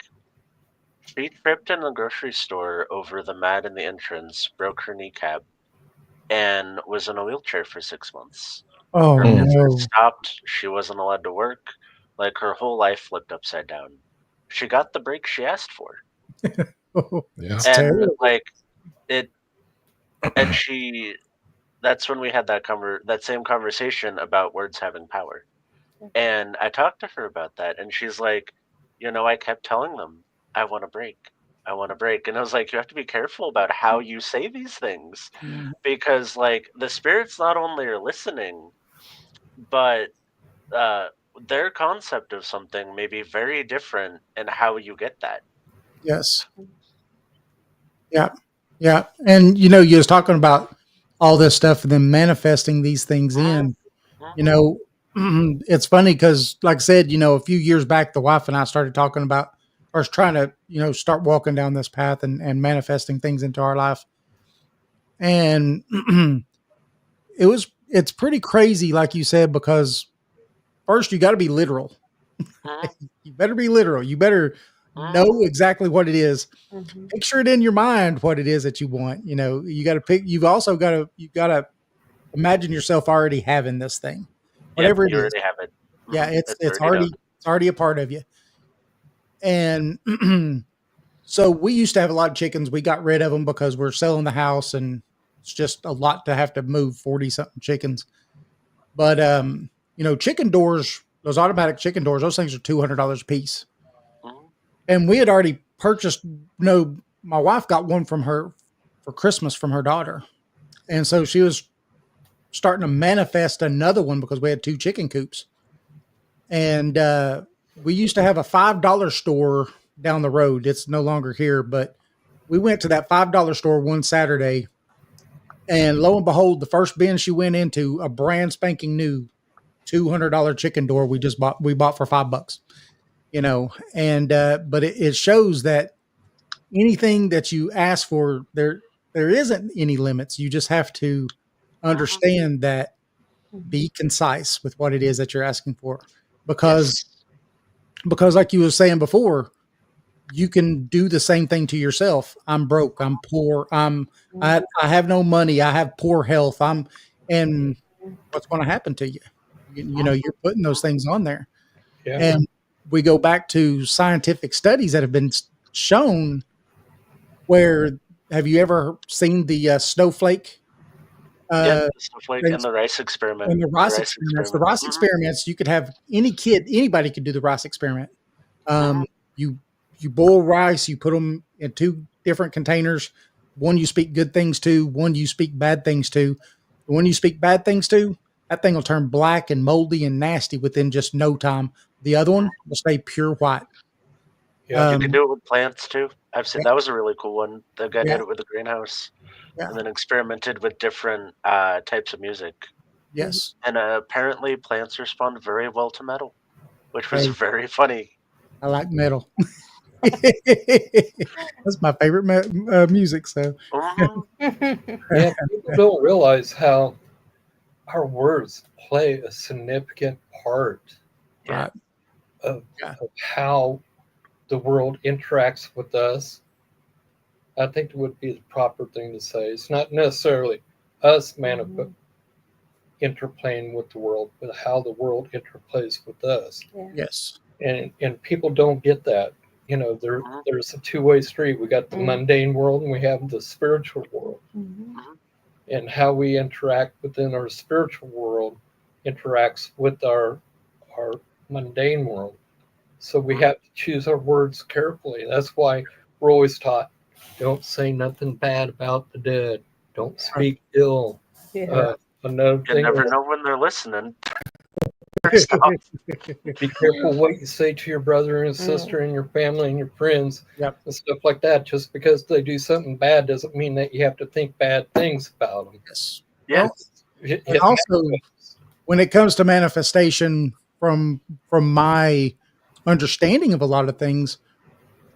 She tripped in the grocery store over the mat in the entrance, broke her kneecap, and was in a wheelchair for 6 months. Oh Her business no! stopped. She wasn't allowed to work. Like, her whole life flipped upside down. She got the break she asked for. Yeah. It's And terrible. like it and that's when we had that same conversation about words having power. And I talked to her about that, and she's like, I kept telling them, "I want a break. I want a break." And I was like, "You have to be careful about how you say these things, Mhm. because like the spirits not only are listening, but uh, their concept of something may be very different in how you get that." Yes. Yeah. Yeah. And you was talking about all this stuff and then manifesting these things in. You Mhm. know, it's funny because, like I said, a few years back, the wife and I started talking about, or was trying to, start walking down this path and manifesting things into our life. And it's pretty crazy, like you said, because first you got to be literal. Mhm. You better be literal. You better know Mhm. exactly what it is. Mm-hmm. Picture it in your mind what it is that you want. You got to pick. You got to imagine yourself already having this thing, Yep, whatever it you is. already have it. Yeah, it's It's already done. it's already a part of you. And so we used to have a lot of chickens. We got rid of them because we're selling the house, and it's just a lot to have to move 40 something chickens. But chicken doors, those automatic chicken doors, those things are $200 a piece. Mhm. And we had already purchased. No, my wife got one from her for Christmas from her daughter, and so she was starting to manifest another one because we had two chicken coops. And we used to have a $5 store down the road. It's no longer here, but we went to that $5 store one Saturday, and lo and behold, the first bin she went into, a brand spanking new $200 chicken door we bought for $5. And but it shows that anything that you ask for, there isn't any limits. You just have to Mhm. understand that, be concise with what it is that you're asking for, because Yes. like you were saying before, you can do the same thing to yourself. I'm broke, I'm poor, I have no money, I have poor health, and what's going to happen to you? You're putting those things on there. Yeah. And we go back to scientific studies that have been shown where, have you ever seen the snowflake Yep. uh, Stuff like in things? the rice experiment. And the The Rice rice experiments, experiment. you could have anybody could do the Rice experiment. Mhm. You boil rice, you put them in two different containers. One you speak good things to, one you speak bad things to. The one you speak bad things to, that thing will turn black and moldy and nasty within just no time. The other one will stay pure white. Yeah. You can Um, do it with plants too. I've seen yeah, that was a really cool one. The guy yeah, did it with a greenhouse, yeah, and then experimented with different types of music. yes. And apparently, plants respond very well to metal, which was Hey, very funny. I like metal. That's my favorite music. So, Mhm. Yeah. People don't realize how our words play a significant part Yeah. right, of, yeah, of how the world interacts with us. I think it would be the proper thing to say. It's not necessarily us interplaying with the world, but how the world interplays with us. Yeah. yes, And people don't get that. there's a two-way street. We got the mundane world and we have the spiritual world. And how we interact within our spiritual world interacts with our mundane world. So we have to choose our words carefully. That's why we're always taught, don't say nothing bad about the dead. Don't speak ill. Another You thing, never know when they're listening. be careful what you say to your brother and sister and your family and your friends and stuff like that. Just because they do something bad doesn't mean that you have to think bad things about them. Yes. Yeah. And also, when it comes to manifestation, from my understanding of a lot of things,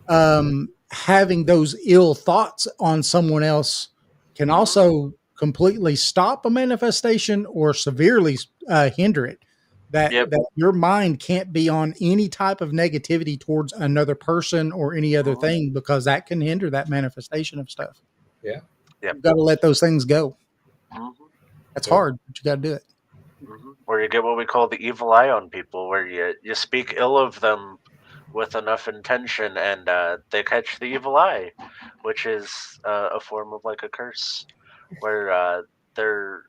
having those ill thoughts on someone else can also completely stop a manifestation or severely hinder it. That your mind can't be on any type of negativity towards another person or any other thing, because that can hinder that manifestation of stuff. Yeah. You've got to let those things go. That's hard, but you got to do it. Or you get what we call the evil eye on people, where you speak ill of them with enough intention and they catch the evil eye, which is a form of like a curse, where their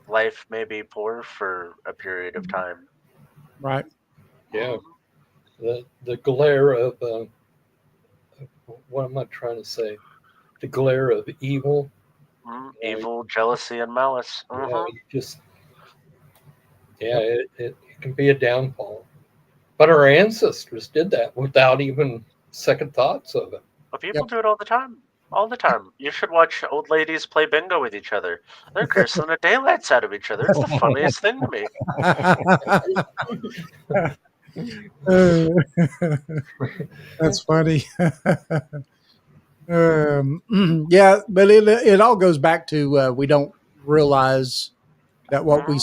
life may be poor for a period of time. Right. Yeah. The glare of what am I trying to say? The glare of evil. Evil, jealousy, and malice. It can be a downfall. But our ancestors did that without even second thoughts of it. Well, people do it all the time. All the time. You should watch old ladies play bingo with each other. They're cursing the daylights out of each other. It's the funniest thing to me. That's funny. Yeah, but it all goes back to we don't realize that what we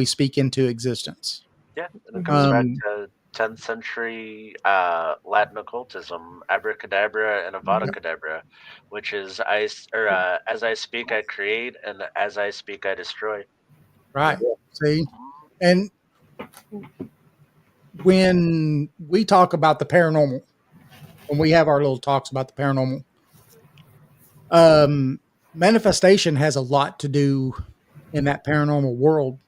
speak into existence. Yeah, and it goes back to 10th century Latin occultism, abracadabra and avada kedavra, which is as I speak, I create, and as I speak, I destroy. Right. See, and when we talk about the paranormal, when we have our little talks about the paranormal, manifestation has a lot to do in that paranormal world,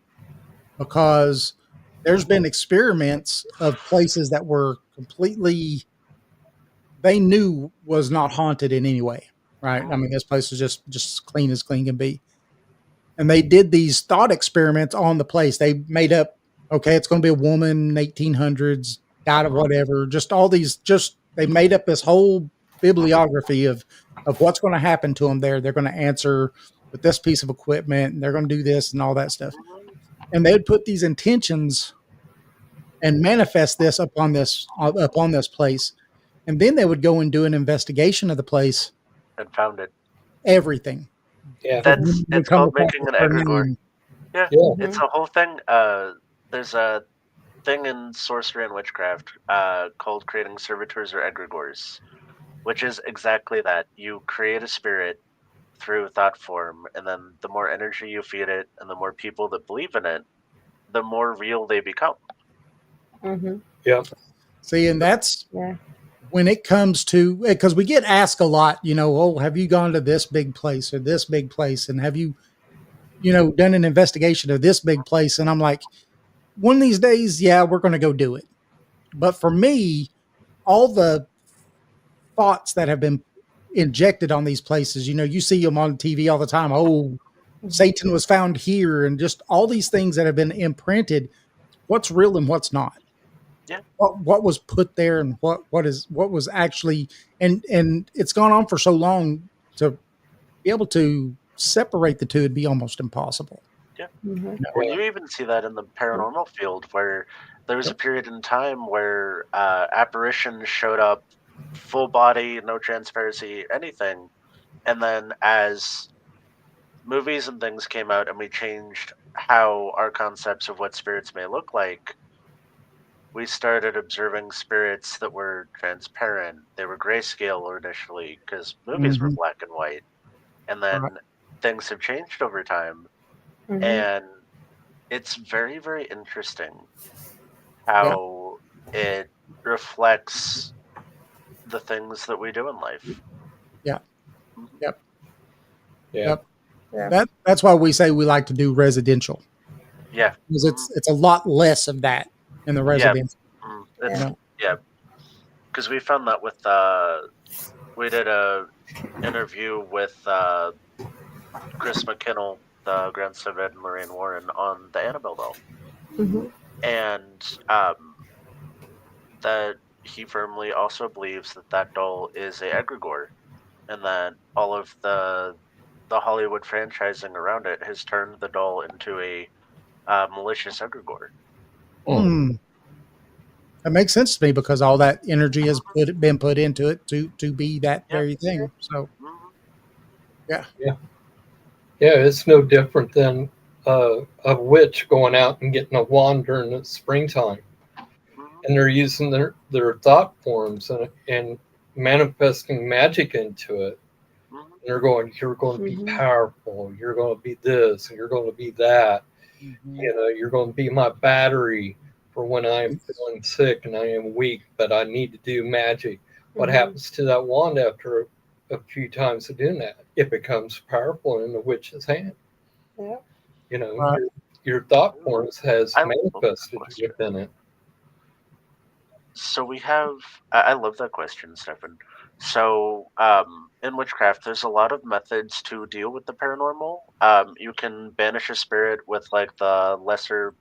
because there's been experiments of places that were completely, they knew was not haunted in any way. Right. I mean, this place is just clean as clean can be. And they did these thought experiments on the place. They made up, okay, it's going to be a woman, 1800s, died of whatever, just all these, they made up this whole bibliography of what's going to happen to them there. They're going to answer with this piece of equipment, and they're going to do this and all that stuff. And they'd put these intentions and manifest this upon this place. And then they would go and do an investigation of the place. And found it. Everything. Yeah. It's called making an egregore. Yeah. It's a whole thing. There's a thing in sorcery and witchcraft called creating servitors or egregores, which is exactly that. You create a spirit through thought form, and then the more energy you feed it and the more people that believe in it, the more real they become. Yeah. See, and that's when it comes to, because we get asked a lot, oh, have you gone to this big place or this big place? And have you, done an investigation of this big place? And I'm like, one of these days, we're going to go do it. But for me, all the thoughts that have been injected on these places, you see them on TV all the time. Oh, Satan was found here, and just all these things that have been imprinted. What's real and what's not? Yeah. What was put there and what was actually, and it's gone on for so long, to be able to separate the two would be almost impossible. Yeah. Well, you even see that in the paranormal field, where there was a period in time where apparitions showed up, full body, no transparency, anything. And then as movies and things came out and we changed how our concepts of what spirits may look like, we started observing spirits that were transparent. They were grayscale initially because movies were black and white. And then things have changed over time. And it's very, very interesting how it reflects the things that we do in life. Yeah. Mhm. Yep. Yeah. Yep. Yeah. That's why we say we like to do residential, Yeah. because it's a lot less of that in the residential. It's, Yeah. yeah. Because we found that with we did a interview with Chris McKinnell, the grandson of Ed and Lorraine Warren, on the Annabelle doll, hmm and that he firmly also believes that that doll is a egregore, and that all of the Hollywood franchising around it has turned the doll into a malicious egregore. Hmm. That makes sense to me, because all that energy has been put into it to be that Yeah. very thing. So Mhm. yeah. Yeah, it's no different than a witch going out and getting a wand during the springtime, Mhm. and they're using their thought forms and manifesting magic into it. Mhm. And they're going, you're going to be Mhm. powerful. You're going to be this, and you're going to be that. You know, you're going to be my battery for when I am feeling sick and I am weak, but I need to do magic. What Mhm. happens to that wand after a few times of doing that? It becomes powerful in the witch's hand. Yeah. You know, Right. your thought forms has I love that manifested question. within it. So we have. I love that question, Stefan. So, in witchcraft, there's a lot of methods to deal with the paranormal. You can banish a spirit with like the lesser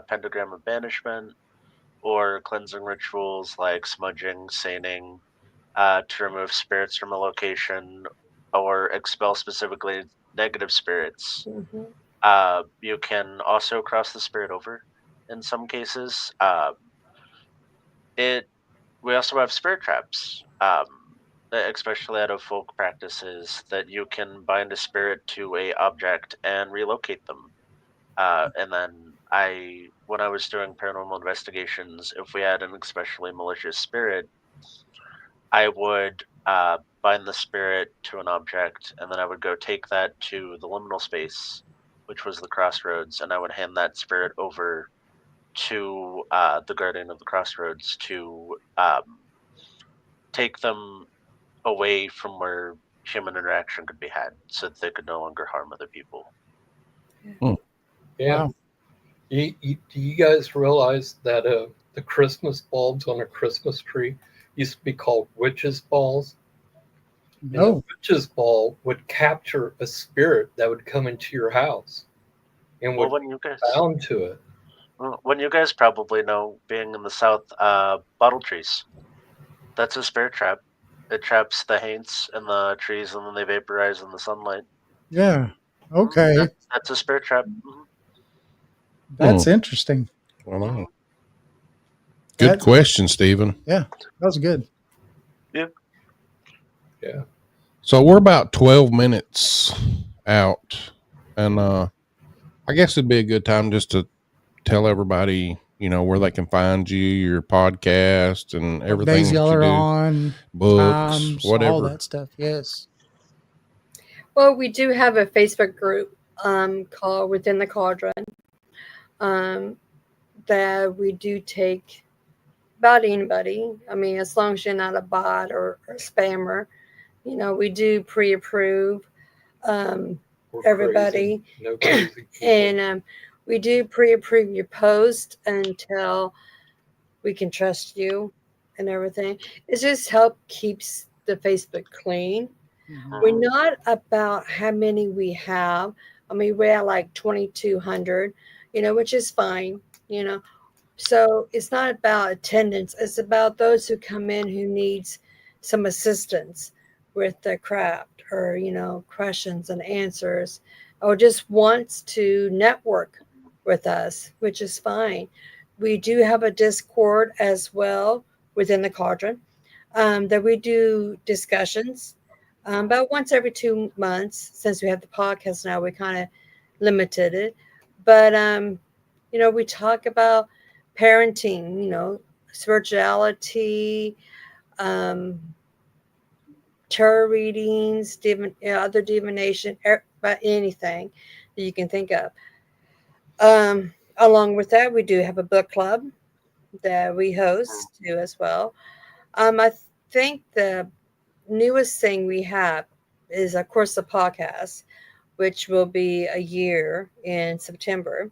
pentagram of banishment, or cleansing rituals like smudging, seining, to remove spirits from a location, or expel specifically negative spirits. Mhm. You can also cross the spirit over in some cases. It We also have spirit traps, especially out of folk practices, that you can bind a spirit to a object and relocate them. And then when I was doing paranormal investigations, if we had an especially malicious spirit, I would bind the spirit to an object, and then I would go take that to the liminal space, which was the Crossroads, and I would hand that spirit over to the guardian of the Crossroads to take them away from where human interaction could be had, so that they could no longer harm other people. Yeah. Wow. Do you guys realize that the Christmas bulbs on a Christmas tree used to be called witches' balls? And the No. witch's ball would capture a spirit that would come into your house and Well, would be bound to it. when you guys probably know, being in the South, bottle trees. That's a spirit trap. It traps the haints in the trees, and then they vaporize in the sunlight. Yeah. Okay. That's a spirit trap. That's interesting. I know. Mhm. Good That- question, Stephen. Yeah. That was good. Yeah. Yeah. So we're about 12 minutes out, and I guess it'd be a good time just to tell everybody, where they can find you, your podcast, and What everything days that y'all you are do, on, books, all whatever. that stuff. Yes. Well, we do have a Facebook group called Within the Cauldron that we do take about anybody. I mean, as long as you're not a bot or a spammer, we do pre-approve We're everybody. crazy. No crazy people. And we do pre-approve your post until we can trust you and everything. It just help keeps the Facebook clean. We're not about how many we have. I mean, we're at like 2,200, which is fine, So it's not about attendance. It's about those who come in who needs some assistance with the craft or, questions and answers, or just wants to network with us, which is fine. We do have a Discord as well within the Cauldron that we do discussions about once every 2 months. Since we have the podcast now, we kind of limited it. But, we talk about parenting, spirituality, tarot readings, other divination, about anything that you can think of. Along with that, we do have a book club that we host too as well. think the newest thing we have is, of course, the podcast, which will be a year in September.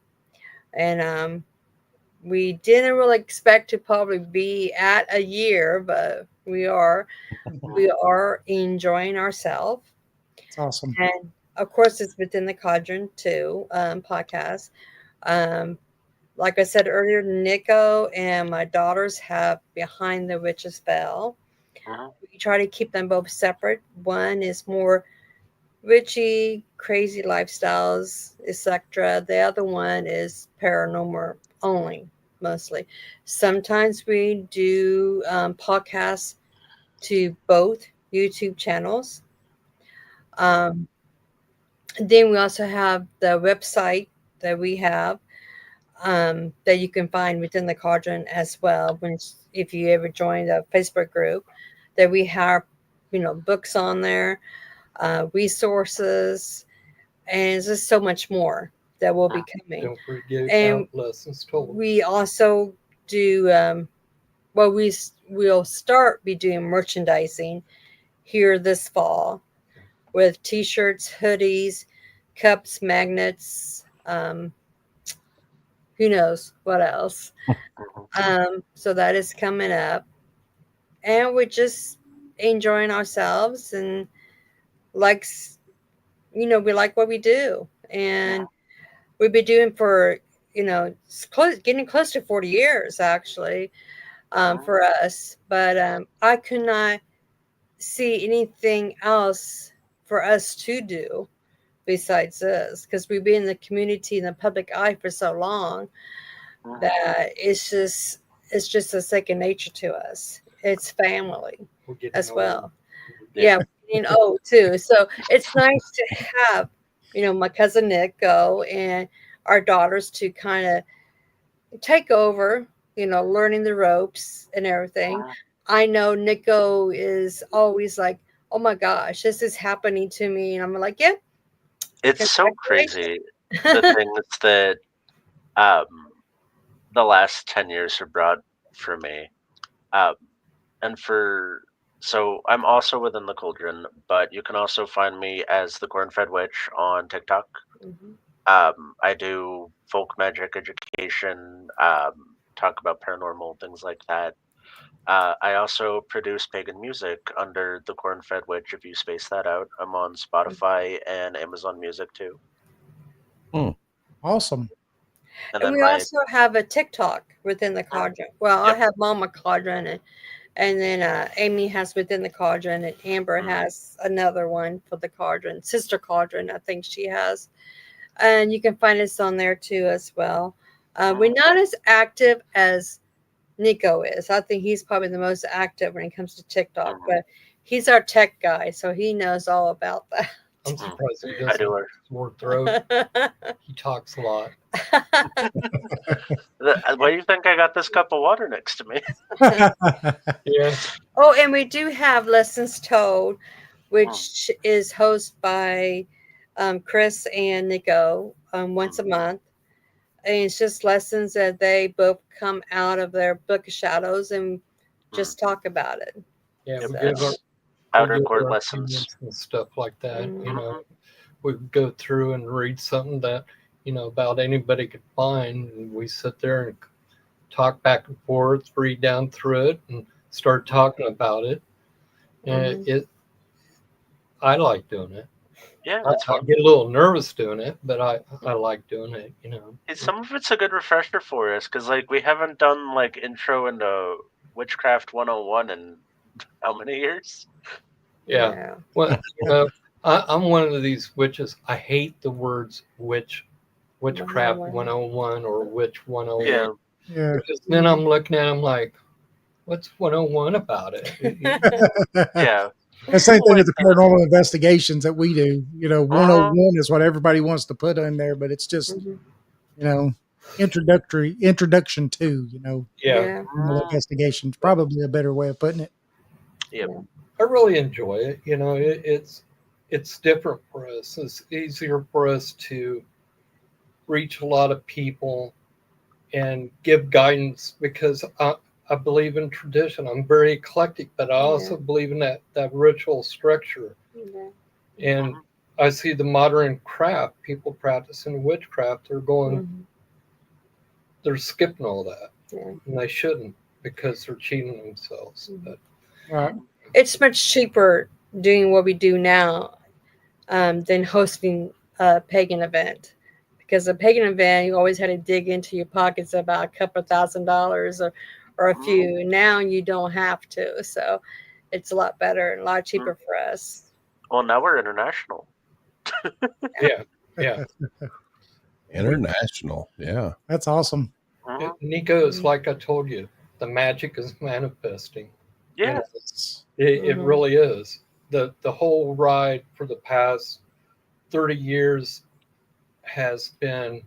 And we didn't really expect to probably be at a year, but we are. We are enjoying ourselves. It's awesome. And of course, it's within the Cauldron too podcast. Like I said earlier, Nico and my daughters have Behind the Witch's Veil. We try to keep them both separate. One is more witchy, crazy lifestyles, etc. The other one is paranormal only, mostly. Sometimes we do podcasts to both YouTube channels. Then we also have the website that we have that you can find within the Cauldron as well. If you ever join the Facebook group, that we have, books on there, resources, and just so much more that will be coming. Don't forget And about Lessons Told. we also do. We'll be doing merchandising here this fall with T-shirts, hoodies, cups, magnets. Who knows what else? So that is coming up, and we're just enjoying ourselves, and we like what we do, and we've been doing for getting close to 40 years actually for us. But I could not see anything else for us to do besides this, because we've been in the community in the public eye for so long that it's just a second nature to us. It's family as well. Yeah, we're getting old too. So it's nice to have, my cousin Nico and our daughters to kind of take over, learning the ropes and everything. I know Nico is always like, oh my gosh, this is happening to me. And I'm like, yeah. It's so crazy, the things that the last 10 years have brought for me. So I'm also within the Cauldron, but you can also find me as the Corn-Fed Witch on TikTok. I do folk magic education, talk about paranormal, things like that. I also produce pagan music under the Corn-Fed Witch. If you space that out, I'm on Spotify and Amazon Music too. Awesome. And we also have a TikTok within the Cauldron. Well, I have Mama Cauldron, and then Amy has within the Cauldron, and Amber has another one for the Cauldron, Sister Cauldron, I think she has. And you can find us on there too as well. We're not as active as Nico is. I think he's probably the most active when it comes to TikTok, but he's our tech guy, so he knows all about that. I'm surprised he doesn't have more throat. He talks a lot. Why do you think I got this cup of water next to me? Yeah. Oh, and we do have Lessons Told, which is hosted by Chris and Nico once a month. And it's just lessons that they both come out of their book of shadows and just talk about it. Yeah, So. we give our outer court lessons and stuff like that. We go through and read something that about anybody could find, and we sit there and talk back and forth, read down through it, and start talking about it. And I like doing it. Yeah, I get a little nervous doing it, but I like doing it. Some of it's a good refresher for us, because we haven't done intro into Witchcraft 101 in how many years? Yeah. Well, I'm one of these witches. I hate the words Witchcraft 101 or Witch 101. Yeah. Because then I'm looking at them like, what's 101 about it? Yeah. The same thing with the paranormal investigations that we do. 101 is what everybody wants to put in there, but it's just, introduction to, paranormal investigations, probably a better way of putting it. Yeah. I really enjoy it. It's different for us. It's easier for us to reach a lot of people and give guidance, because I believe in tradition. I'm very eclectic, but I also believe in that ritual structure. Yeah. And I see the modern craft, people practicing witchcraft, they're skipping all that. Yeah. And they shouldn't, because they're cheating themselves. But Right. It's much cheaper doing what we do now than hosting a pagan event. Because a pagan event, you always had to dig into your pockets about a couple of $1,000s or a few. Now you don't have to. So it's a lot better and a lot cheaper for us. Well, now we're international. yeah. International. Yeah. That's awesome. Nico, it's like I told you, the magic is manifesting. Yeah. It really is. The whole ride for the past 30 years has been,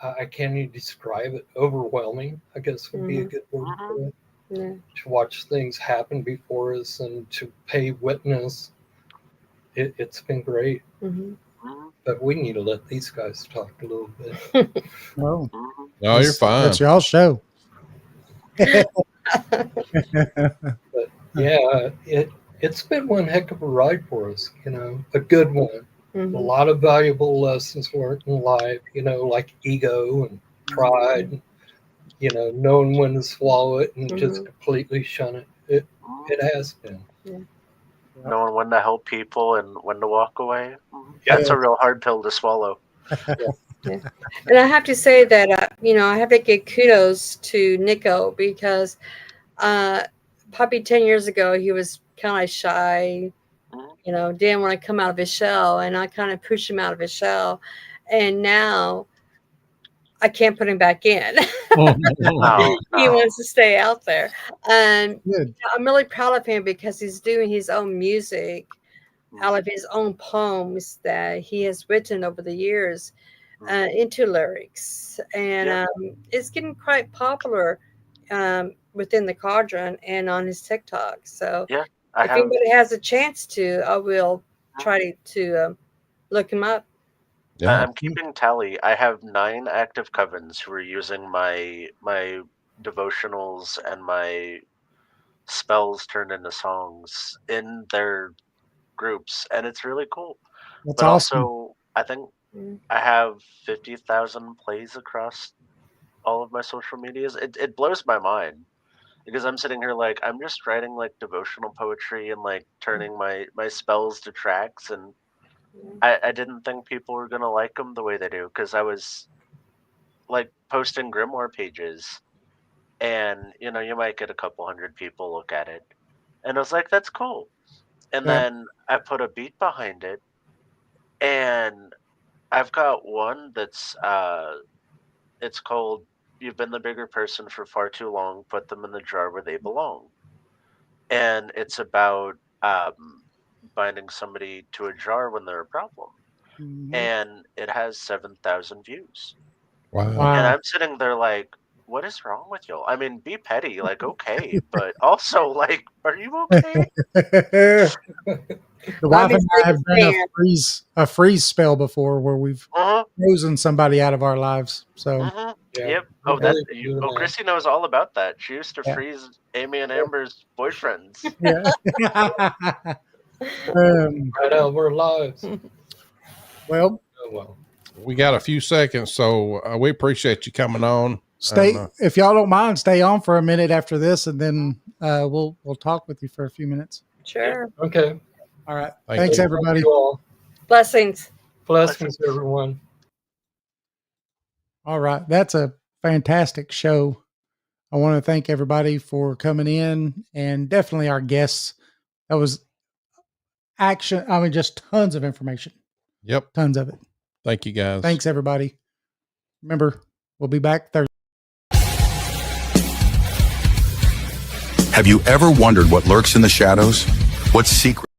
I can't even describe it, overwhelming, I guess would be a good word for it. Yeah. To watch things happen before us and to pay witness. It's been great. But we need to let these guys talk a little bit. Oh, No, you're fine. That's y'all's show. But yeah, it's been one heck of a ride for us, a good one. A lot of valuable lessons learned in life, like ego and pride, and, knowing when to swallow it and just completely shun it. It has been. Yeah. Knowing when to help people and when to walk away. That's a real hard pill to swallow. Yeah. And I have to say that, I have to give kudos to Nico because probably 10 years ago, he was kind of shy, didn't want to come out of his shell. And I kind of pushed him out of his shell. And now I can't put him back in. He wants to stay out there. And I'm really proud of him because he's doing his own music out of his own poems that he has written over the years into lyrics. And it's getting quite popular within the Cauldron and on his TikTok. So if anybody has a chance to, I will try to look him up. Yeah. I'm keeping tally. I have 9 active covens who are using my devotionals and my spells turned into songs in their groups, and it's really cool. That's but awesome. Also, I think I have 50,000 plays across all of my social medias. It blows my mind because I'm sitting here like I'm just writing like devotional poetry and like turning my spells to tracks, and I didn't think people were gonna like them the way they do because I was like posting grimoire pages, and you might get a couple hundred people look at it, and I was like, that's cool. And then I put a beat behind it, and I've got one that's it's called "You've Been the Bigger Person for Far Too Long. Put them in the jar where they belong," and it's about binding somebody to a jar when they're a problem, and it has 7,000 views. Wow. And I'm sitting there like, what is wrong with y'all? I mean, be petty, like, okay, but also, like, are you okay? The wife and I have done a freeze spell before where we've frozen somebody out of our lives. So, Yep. Chrissy knows all about that. She used to freeze Amy and Amber's boyfriends. Right out of our lives. Well, we got a few seconds, so we appreciate you coming on. Stay, if y'all don't mind, stay on for a minute after this, and then we'll talk with you for a few minutes. Sure. Okay. All right. Thank Thanks, you. everybody. Thank you all. Blessings. Blessings, everyone. All right. That's a fantastic show. I want to thank everybody for coming in, and definitely our guests. That was action. I mean, just tons of information. Yep. Tons of it. Thank you, guys. Thanks, everybody. Remember, we'll be back Thursday. Have you ever wondered what lurks in the shadows? What secret?